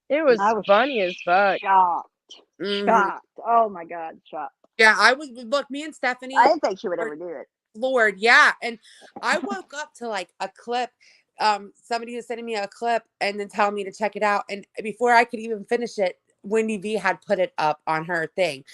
S3: It was funny as fuck.
S2: Shocked.
S1: Mhm.
S2: Shocked. Oh my God, shocked.
S1: Yeah, I was. Look, me and Stephanie.
S2: I didn't think she would ever do it.
S1: Lord, yeah. And I woke up to like a clip. Somebody was sending me a clip and then telling me to check it out. And before I could even finish it, Wendy V had put it up on her thing.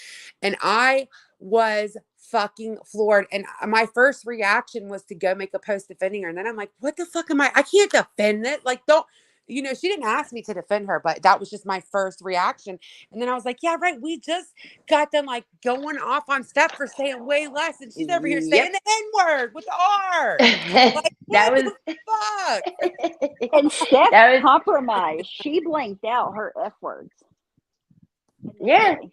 S1: And I was fucking floored. And my first reaction was to go make a post defending her. And then I'm like, what the fuck am I can't defend it. Like, don't, she didn't ask me to defend her, but that was just my first reaction. And then I was like, yeah, right. We just got them like going off on Steph for saying way less. And she's over here saying the N-word with the R. Like,
S3: That was
S1: the fuck?
S2: And Steph
S3: that was
S2: compromised. She blanked out her F words.
S3: yeah.
S2: And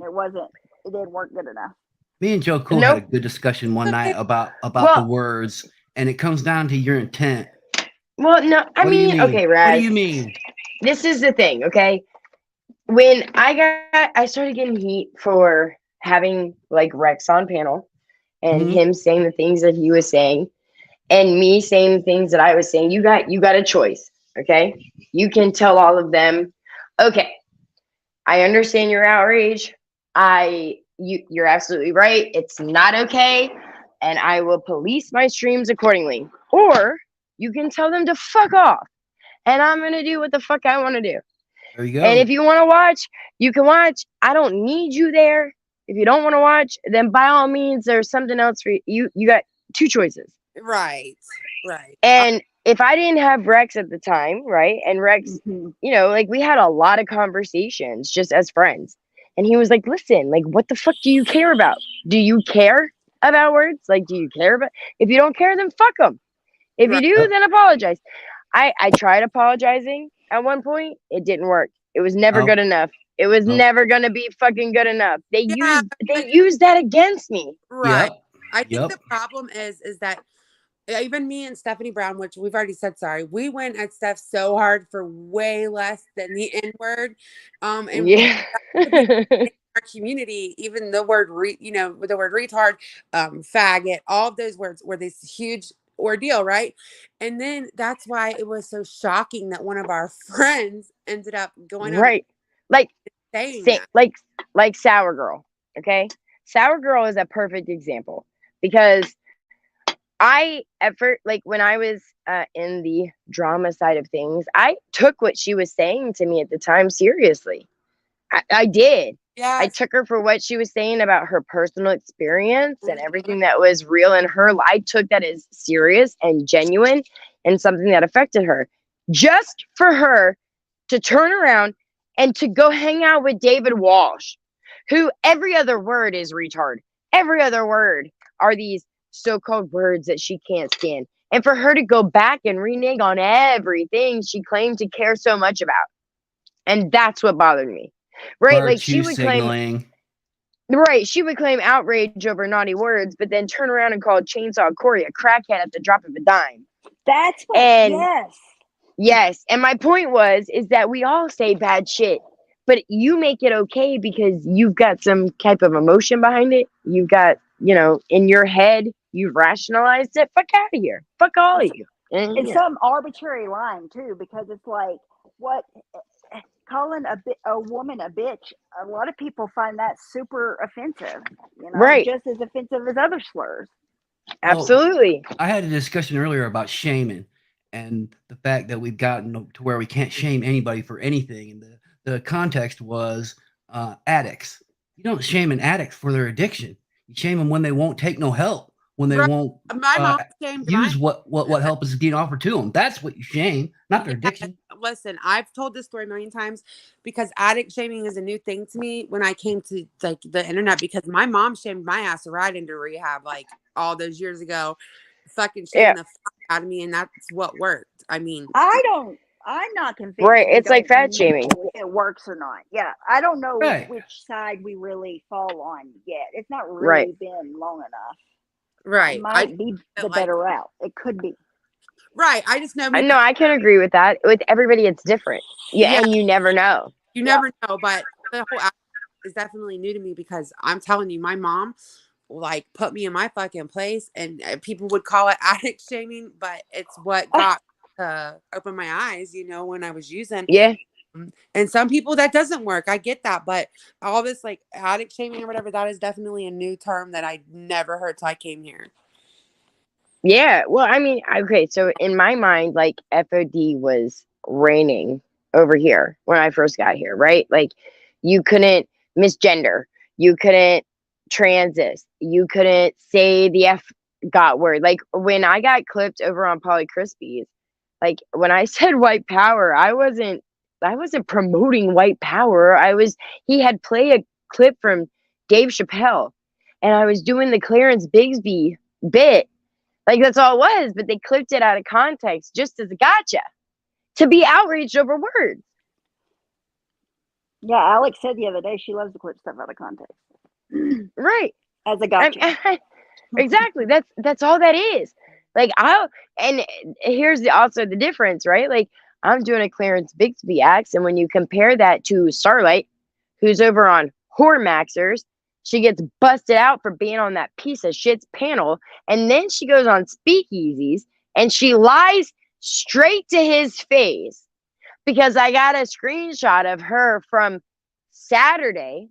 S2: it didn't work good enough.
S7: Me and Joe Cool had a good discussion one night about the words, and it comes down to your intent.
S3: Well, no, I mean, okay, Raz.
S7: What do you mean?
S3: This is the thing, okay? When I started getting heat for having like Rex on panel and him saying the things that he was saying and me saying the things that I was saying, you got a choice, okay? You can tell all of them, okay, I understand your outrage. You're absolutely right. It's not okay. And I will police my streams accordingly. Or you can tell them to fuck off. And I'm going to do what the fuck I want to do.
S7: There you go.
S3: And if you want to watch, you can watch. I don't need you there. If you don't want to watch, then by all means, there's something else for you. You got two choices.
S1: Right.
S3: And if I didn't have Rex at the time, right? And Rex, like we had a lot of conversations just as friends. And he was like, listen, like, what the fuck do you care about? Do you care about words? Like, do you care about? If you don't care, then fuck them. If you do, then apologize. I tried apologizing at one point. It didn't work. It was never good enough. It was never going to be fucking good enough. They used that against me.
S1: Right. Yep. I think the problem is that even me and Stephanie Brown, which we've already said, sorry, we went at Steph so hard for way less than the N-word. And our community, even the word, the word retard, faggot, all of those words were this huge ordeal, right? And then that's why it was so shocking that one of our friends ended up going
S3: right, like
S1: saying
S3: like Sour Girl. Okay, Sour Girl is a perfect example because I at first, like when I was in the drama side of things, I took what she was saying to me at the time seriously. I did. Yeah. I took her for what she was saying about her personal experience and everything that was real in her life. I took that as serious and genuine and something that affected her. Just for her to turn around and to go hang out with David Walsh, who every other word is retard. Every other word are these so-called words that she can't stand. And for her to go back and renege on everything she claimed to care so much about. And that's what bothered me. Right?
S7: Virtue
S3: like she would
S7: signaling.
S3: Right, she would claim outrage over naughty words, but then turn around and call Chainsaw Corey a crackhead at the drop of a dime.
S2: That's what.
S3: And
S2: Yes.
S3: yes, and my point is that we all say bad shit, but you make it okay because you've got some type of emotion behind it. You've got, in your head, you've rationalized it. Fuck out of here. Fuck all of you. And,
S2: It's some arbitrary line too, because it's like what calling a woman a bitch. A lot of people find that super offensive.
S3: Right.
S2: Just as offensive as other slurs.
S3: Absolutely.
S7: I had a discussion earlier about shaming and the fact that we've gotten to where we can't shame anybody for anything. And the context was addicts. You don't shame an addict for their addiction. You shame them when they won't take no help, when they
S1: Right.
S7: won't
S1: My mom shamed
S7: use
S1: my
S7: what help is being offered to them. That's what you shame, not their addiction.
S1: Listen, I've told this story a million times because addict shaming is a new thing to me when I came to like the internet, because my mom shamed my ass right into rehab like all those years ago, fucking shaming the fuck out of me, and that's what worked. I mean,
S2: I'm not convinced.
S3: Right, it's like fat shaming.
S2: If it works or not. Yeah, I don't know
S7: Right.
S2: which side we really fall on yet. It's not really
S3: Right.
S2: been long enough.
S1: right.
S2: It might be the better route. It could be.
S1: Right. I just know.
S3: No, I can agree with that. With everybody, it's different. Yeah, and you never know.
S1: You never know, but the whole act is definitely new to me because I'm telling you, my mom like put me in my fucking place, and people would call it addict shaming, but it's what got to open my eyes, when I was using.
S3: Yeah.
S1: And some people that doesn't work. I get that, but all this like addict shaming or whatever, that is definitely a new term that I never heard till I came here.
S3: Yeah. Well, I mean, okay, so in my mind, like FOD was reigning over here when I first got here, right? Like you couldn't misgender, you couldn't transit, you couldn't say the F got word. Like when I got clipped over on Polly Crispies, like when I said white power, I wasn't promoting white power. He had played a clip from Dave Chappelle, and I was doing the Clarence Bigsby bit. Like that's all it was, but they clipped it out of context just as a gotcha to be outraged over words.
S2: Yeah, Alex said the other day she loves to clip stuff out of context.
S3: Right.
S2: As a gotcha.
S3: Exactly. That's all that is. Like and here's also the difference, right? Like I'm doing a Clarence Bigsby act, and when you compare that to Starlight, who's over on Hormaxers, she gets busted out for being on that piece of shit's panel, and then she goes on Speakeasies and she lies straight to his face, because I got a screenshot of her from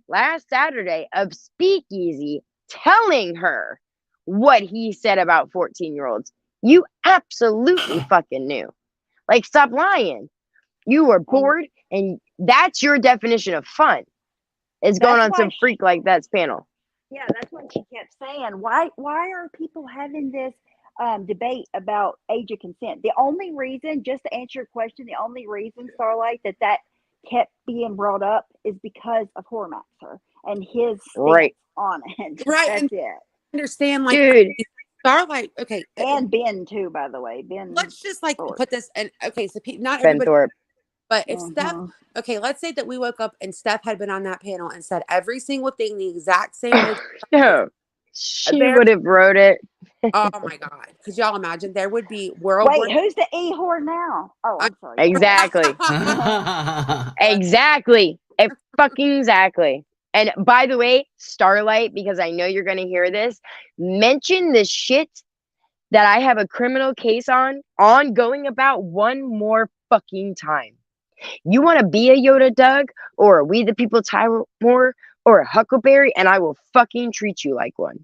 S3: last Saturday, of Speakeasy telling her what he said about 14-year-olds. You absolutely fucking knew. Like, stop lying. You were bored, and that's your definition of fun. Is going on some freak like that's panel.
S2: Yeah, that's what she kept saying. Why are people having this debate about age of consent? The only reason, just to answer your question, the only reason, Starlight, that kept being brought up is because of Hormaxer and his stance on it.
S1: Right.
S2: That's it.
S1: Understand, like,
S3: dude.
S1: Starlight, okay.
S2: And Ben too, by the way. Ben.
S1: Let's just like put this and okay, so not
S3: Ben
S1: everybody,
S3: Thorpe.
S1: but if Steph, okay, let's say that we woke up and Steph had been on that panel and said every single thing the exact same way.
S3: No, she would have wrote it.
S1: Oh my God. Could y'all imagine? There would be world.
S2: Wait, who's the E-whore now? Oh, I'm sorry.
S3: Exactly. Exactly. Exactly. And by the way, Starlight, because I know you're going to hear this, mention the shit that I have a criminal case ongoing about one more fucking time. You want to be a Yoda Doug or a We the People Moore or a Huckleberry, and I will fucking treat you like one.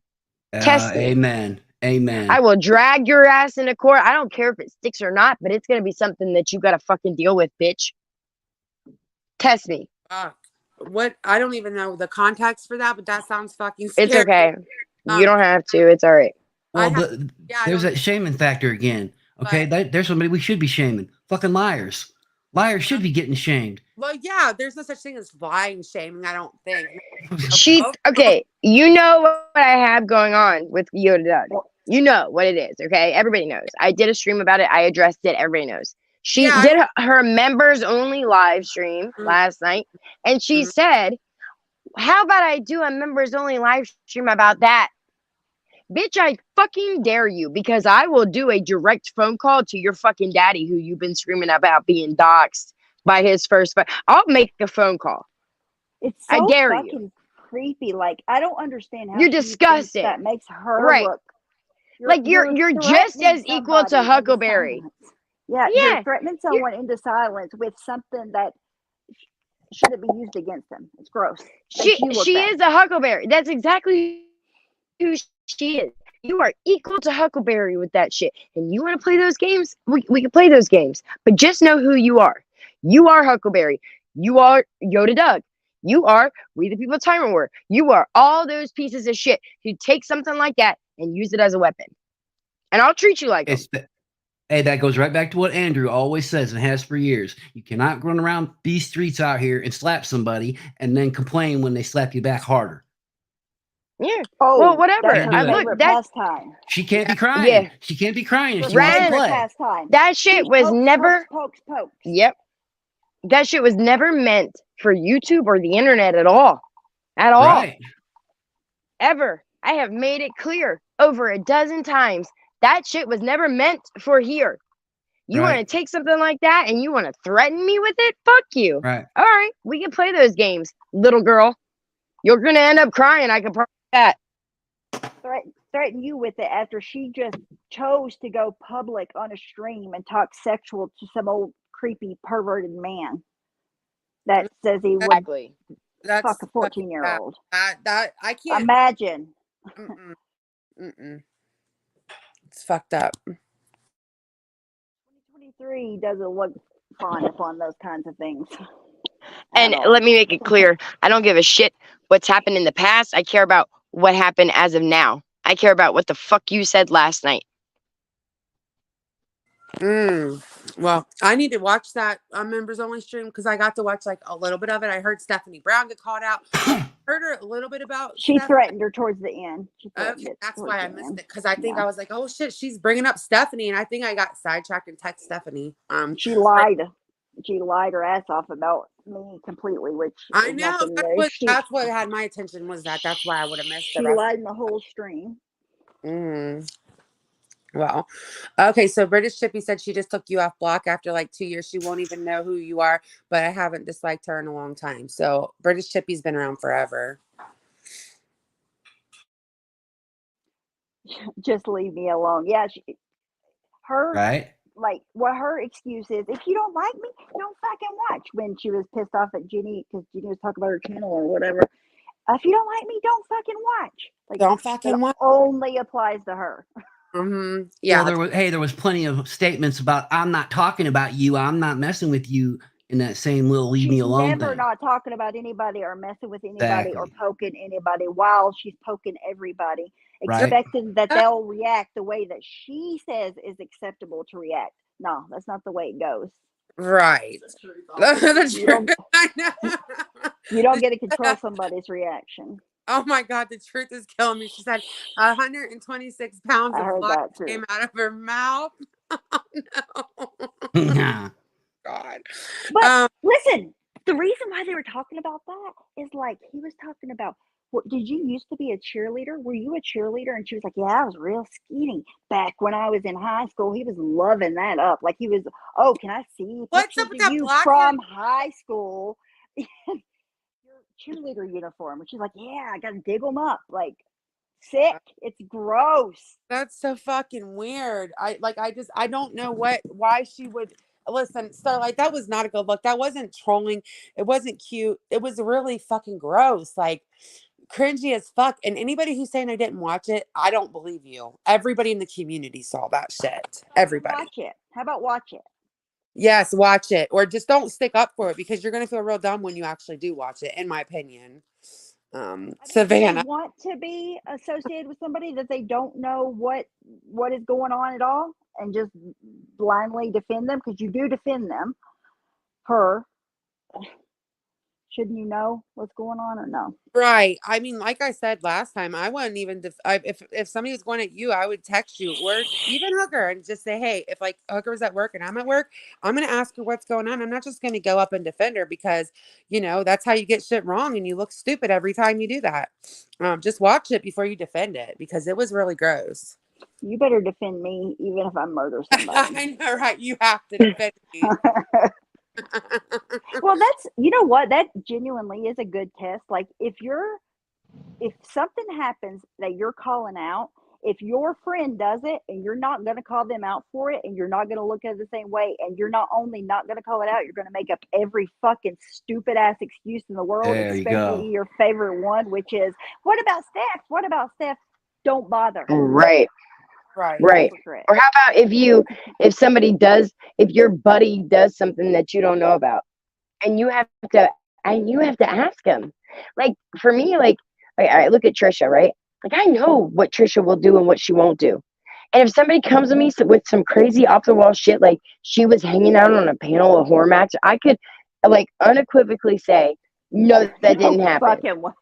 S3: Test me.
S7: Amen. Amen.
S3: I will drag your ass into court. I don't care if it sticks or not, but it's going to be something that you got to fucking deal with, bitch. Test me.
S1: What? I don't even know the context for that, but that sounds fucking scary.
S3: It's okay. You don't have to. It's all right.
S7: Well, there's that shaming factor again. Okay, there's somebody we should be shaming. Fucking liars. Liars should be getting shamed.
S1: Well, yeah, there's no such thing as lying shaming, I don't think.
S3: Okay, you know what I have going on with Yoda Doug. You know what it is, okay? Everybody knows. I did a stream about it. I addressed it. Everybody knows. She did her members only live stream last night, and she said, How about I do a members only live stream about that? Bitch, I fucking dare you, because I will do a direct phone call to your fucking daddy who you've been screaming about being doxxed by his first. I'll make a phone call.
S2: It's
S3: I
S2: so
S3: dare you.
S2: fucking creepy. Like, I don't understand how
S3: You're
S2: she thinks
S3: disgusting.
S2: that makes her
S3: Right.
S2: look.
S3: Like you're just
S2: threatening
S3: as equal to
S2: somebody into
S3: Huckleberry.
S2: silence. Yeah, you're threatening someone into silence with something that shouldn't be used against them. It's gross. Makes you look
S3: She
S2: bad.
S3: is a Huckleberry. That's exactly who she is. You are equal to Huckleberry with that shit. And you want to play those games? We can play those games. But just know who you are. You are Huckleberry. You are Yoda Doug. You are We the People Timer War. You are all those pieces of shit who take something like that and use it as a weapon. And I'll treat you like them.
S7: Hey, that goes right back to what Andrew always says and has for years. You cannot run around these streets out here and slap somebody and then complain when they slap you back harder.
S3: Yeah.
S2: Oh,
S3: well, whatever.
S2: That's her favorite pastime.
S7: She can't be crying.
S3: Yeah.
S7: She can't be crying if
S2: Her
S7: she wants to
S2: favorite
S7: play.
S2: pastime.
S3: That shit was never.
S2: Pokes.
S3: Yep. That shit was never meant for YouTube or the internet at all. At all.
S7: Right.
S3: Ever. I have made it clear over a dozen times. That shit was never meant for here. You want to take something like that and you want to threaten me with it? Fuck you.
S7: Right.
S3: All right. We can play those games, little girl. You're going to end up crying. I can promise that.
S2: Threaten you with it after she just chose to go public on a stream and talk sexual to some old creepy perverted man that says he would fuck a 14-year-old.
S1: That I can't
S2: imagine.
S1: It's fucked up.
S2: 2023 doesn't look fun upon those kinds of things.
S3: And let me make it clear. I don't give a shit what's happened in the past. I care about what happened as of now. I care about what the fuck you said last night.
S1: Well, I need to watch that members only stream because I got to watch like a little bit of it. I heard Stephanie Brown get called out. Heard her a little bit about.
S2: She threatened her towards the end.
S1: Okay, that's why I missed it because I think I was like, oh shit, she's bringing up Stephanie, and I think I got sidetracked and text Stephanie.
S2: She lied. She lied her ass off about me completely, which
S1: I know that's what had my attention was that. That's why I would have missed it.
S2: She lied in the whole stream.
S1: Well, okay. So British Chippy said she just took you off block after like 2 years. She won't even know who you are, but I haven't disliked her in a long time. So British Chippy's been around forever.
S2: Just leave me alone. Yeah,
S7: right.
S2: Like what her excuse is, if you don't like me, don't fucking watch. When she was pissed off at Jenny because Jenny was talking about her channel or whatever. If you don't like me, don't fucking watch. Like,
S1: don't fucking watch.
S2: Only applies to her.
S7: Yeah. Well, there was plenty of statements about I'm not talking about you. I'm not messing with you. In that same little leave me alone
S2: never
S7: thing.
S2: Not talking about anybody or messing with anybody or poking anybody while she's poking everybody, expecting that they'll react the way that she says is acceptable to react. No, that's not the way it goes.
S1: Right.
S2: You don't get to control somebody's reaction.
S1: Oh my God, the truth is killing me. She said 126 pounds of blood came out of her mouth. Oh no. God.
S2: But listen, the reason why they were talking about that is like he was talking about, did you used to be a cheerleader? Were you a cheerleader? And she was like, yeah, I was real skinny back when I was in high school. He was loving that up. Like he was, oh, can I see
S1: what's up with that
S2: you from high school? Your cheerleader uniform. And she's like, yeah, I gotta dig them up. Like, sick. It's gross.
S1: That's so fucking weird. I don't know why she would. Listen, Starlight, that was not a good look. That wasn't trolling. It wasn't cute. It was really fucking gross. Like, cringy as fuck. And anybody who's saying I didn't watch it, I don't believe you. Everybody in the community saw that shit. Everybody.
S2: Watch it. How about watch it?
S1: Yes, watch it. Or just don't stick up for it because you're going to feel real dumb when you actually do watch it, in my opinion. Savannah.
S2: They want to be associated with somebody that they don't know what is going on at all and just blindly defend them, because you do defend them. Shouldn't you know what's going on or no?
S1: Right. I mean, like I said last time, I wouldn't even if somebody was going at you, I would text you or even Hooker and just say, hey, if like Hooker's at work and I'm at work, I'm gonna ask her what's going on. I'm not just gonna go up and defend her because that's how you get shit wrong and you look stupid every time you do that. Just watch it before you defend it because it was really gross.
S2: You better defend me even if I murder somebody.
S1: I know, right? You have to defend me.
S2: Well, that's, you know what? That genuinely is a good test. Like if something happens that you're calling out, if your friend does it and you're not going to call them out for it and you're not going to look at it the same way and you're not only not going to call it out, you're going to make up every fucking stupid ass excuse in the world,
S7: There you
S2: especially
S7: go.
S2: your favorite one, which is, what about Steph? What about Steph? Don't bother.
S3: Right.
S1: Right.
S3: Right.
S2: Hypocrite.
S3: Or how about if your buddy does something that you don't know about and you have to ask him. Like for me, like I look at Trisha, right? Like I know what Trisha will do and what she won't do. And if somebody comes to me with some crazy off the wall shit, like she was hanging out on a panel of horror match, I could like unequivocally say, no, that didn't
S2: No
S3: happen.
S2: fucking way.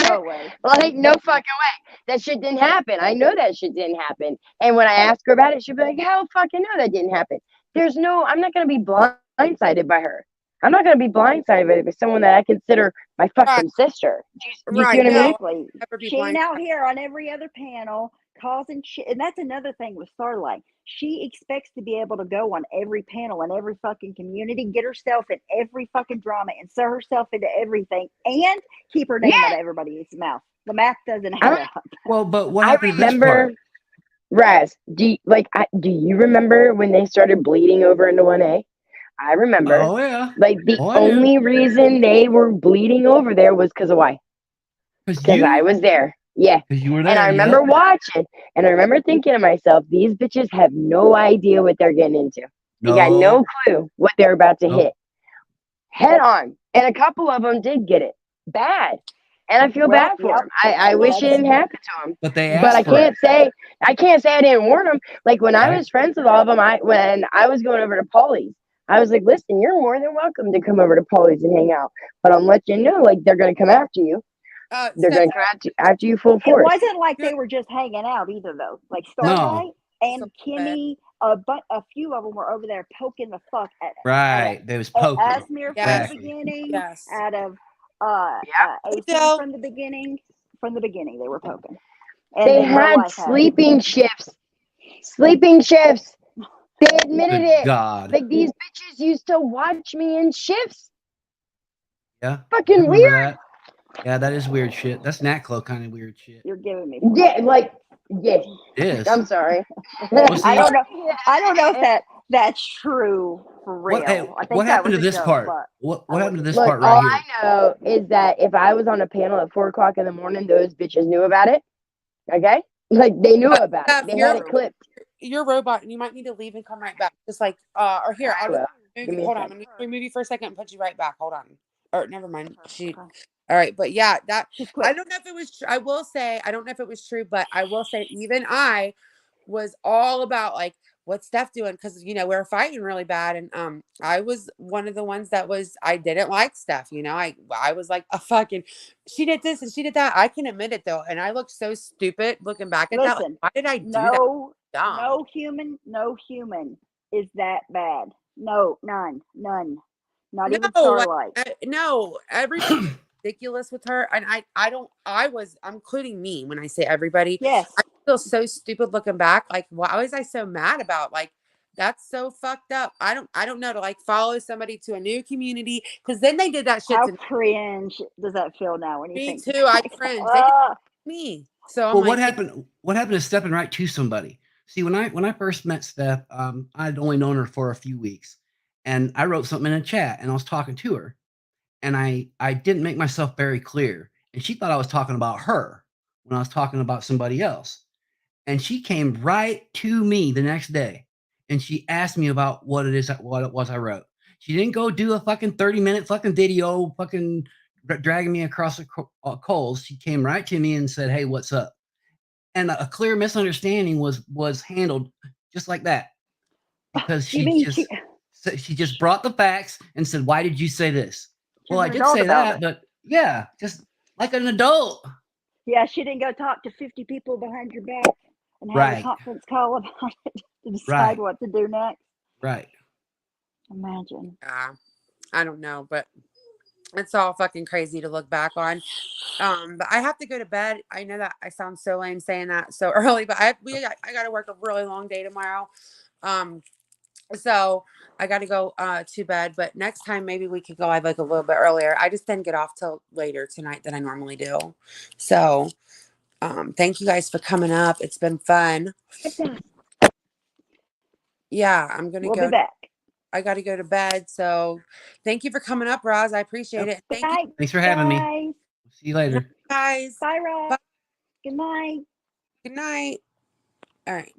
S2: No way.
S3: Like, no fucking way. That shit didn't happen. I know that shit didn't happen. And when I ask her about it, she'll be like, hell fucking no, that didn't happen. I'm not going to be blindsided by her. I'm not going to be blindsided by someone that I consider my fucking sister. Do you see
S1: Right.
S3: what I mean?
S2: Exactly.
S1: Never be
S2: She ain't
S1: blind.
S2: out here on every other panel causing shit. And that's another thing with Starlight. She expects to be able to go on every panel in every fucking community, get herself in every fucking drama, insert herself into everything, and keep her name out of everybody's mouth. The math doesn't add up.
S7: Well, but what
S3: I
S7: happened to this
S3: remember,
S7: part?
S3: Raz, do you remember when they started bleeding over into 1A? I remember.
S7: Oh yeah.
S3: Like the
S7: Oh, I do.
S3: only reason they were bleeding over there was because of why? Because I was there. Yeah.
S7: Because you were
S3: And
S7: there.
S3: I remember
S7: Yep.
S3: watching, and I remember thinking to myself, these bitches have no idea what they're getting into. They got no clue what they're about to hit. Head on. And a couple of them did get it. Bad. And I feel bad for them. I wish it didn't happen to them.
S7: But they
S3: But
S7: asked
S3: I
S7: for it.
S3: can't say I didn't warn them. Like when I
S7: Right.
S3: was friends with all of them, when I was going over to Paulie's, I was like, listen, you're more than welcome to come over to Paulie's and hang out. But I'm letting you know, like, they're going to come after you. They're going to come after you full
S2: It
S3: force.
S2: wasn't like they were just hanging out either, though. Like Starlight and Kimmy, but a few of them were over there poking the fuck at
S7: Right. They was poking.
S2: Asmir from
S1: Yes.
S2: the beginning,
S1: Yes.
S2: out of AC
S1: Still.
S2: from the beginning. From the beginning, they were poking. And
S3: They
S2: then real
S3: had
S2: life
S3: sleeping shifts. Sleeping shifts. They admitted
S7: Good
S3: it.
S7: God.
S3: Like these bitches used to watch me in shifts.
S7: Yeah.
S3: Fucking
S7: I remember
S3: weird.
S7: that. Yeah, that is weird shit. That's Natclo kind of weird shit.
S2: You're giving me.
S3: Yeah, like yeah.
S7: It is.
S3: I'm sorry.
S7: Well, see,
S2: I don't know. I don't know if that's true for real.
S7: What, hey,
S2: I think
S7: what
S2: that
S7: happened
S2: was
S7: to
S2: a
S7: this
S2: joke,
S7: part?
S2: but
S7: What happened to this
S3: Look,
S7: part
S3: all
S7: right here?
S3: I know is that if I was on a panel at 4:00 in the morning, those bitches knew about it. Okay, like they knew about it. They had it clipped.
S1: You're a robot and you might need to leave and come right back. Just like, or here, I'll
S3: Well,
S1: just
S3: give me a
S1: hold on. I'm
S3: second.
S1: going to remove you for a second and put you right back. Hold on. Or never mind. All right. But yeah, I don't know if it was true. I will say, I don't know if it was true, but I will say, even I was all about like, what's Steph doing? Because we were fighting really bad, and I was one of the ones that I didn't like Steph. I was like a fucking, she did this and she did that. I can admit it though, and I looked so stupid looking back at that. Like,
S2: listen,
S1: why did I do that? Dumb.
S2: no human is that bad. No, none. Not even Starlight.
S1: No, everybody's ridiculous with her, and I'm including me when I say everybody.
S2: Yes.
S1: I feel so stupid looking back. Like, why was I so mad about? Like, that's so fucked up. I don't know, to like follow somebody to a new community, because then they did that shit
S2: How
S1: to
S2: cringe does that feel now when you
S1: me
S2: think?
S1: too. I cringe. They did that to me. So I'm
S7: Well,
S1: like,
S7: what happened? What happened to stepping right to somebody? See, when I first met Steph, I'd only known her for a few weeks, and I wrote something in a chat, and I was talking to her, and I didn't make myself very clear, and she thought I was talking about her when I was talking about somebody else, and she came right to me the next day, and she asked me about what it was I wrote. She didn't go do a fucking 30-minute fucking video, fucking dragging me across the coals. She came right to me and said, "Hey, what's up?" And a clear misunderstanding was handled just like that, because she just brought the facts and said, "Why did you say this?" Well, I
S2: an
S7: did
S2: adult
S7: say
S2: about
S7: that,
S2: it.
S7: but yeah, just like an adult.
S2: Yeah, she didn't go talk to 50 people behind your back and have a
S7: Right.
S2: conference call about it to decide
S7: Right.
S2: what to do next.
S7: Right.
S2: Imagine.
S1: I don't know, but it's all fucking crazy to look back on. But I have to go to bed. I know that I sound so lame saying that so early, but I got to work a really long day tomorrow. So I got to go to bed. But next time maybe we could go live like a little bit earlier. I just didn't get off till later tonight than I normally do. So thank you guys for coming up. It's been fun. Yeah, I'm gonna
S2: We'll
S1: go.
S2: be back.
S1: I got to go to bed. So thank you for coming up, Roz. I appreciate it.
S2: Good
S1: Thank you,
S2: night,
S7: Thanks for having me.
S2: guys.
S7: See you later.
S1: guys.
S2: Bye, Rob.
S1: Bye.
S2: Good night.
S1: Good night. All right.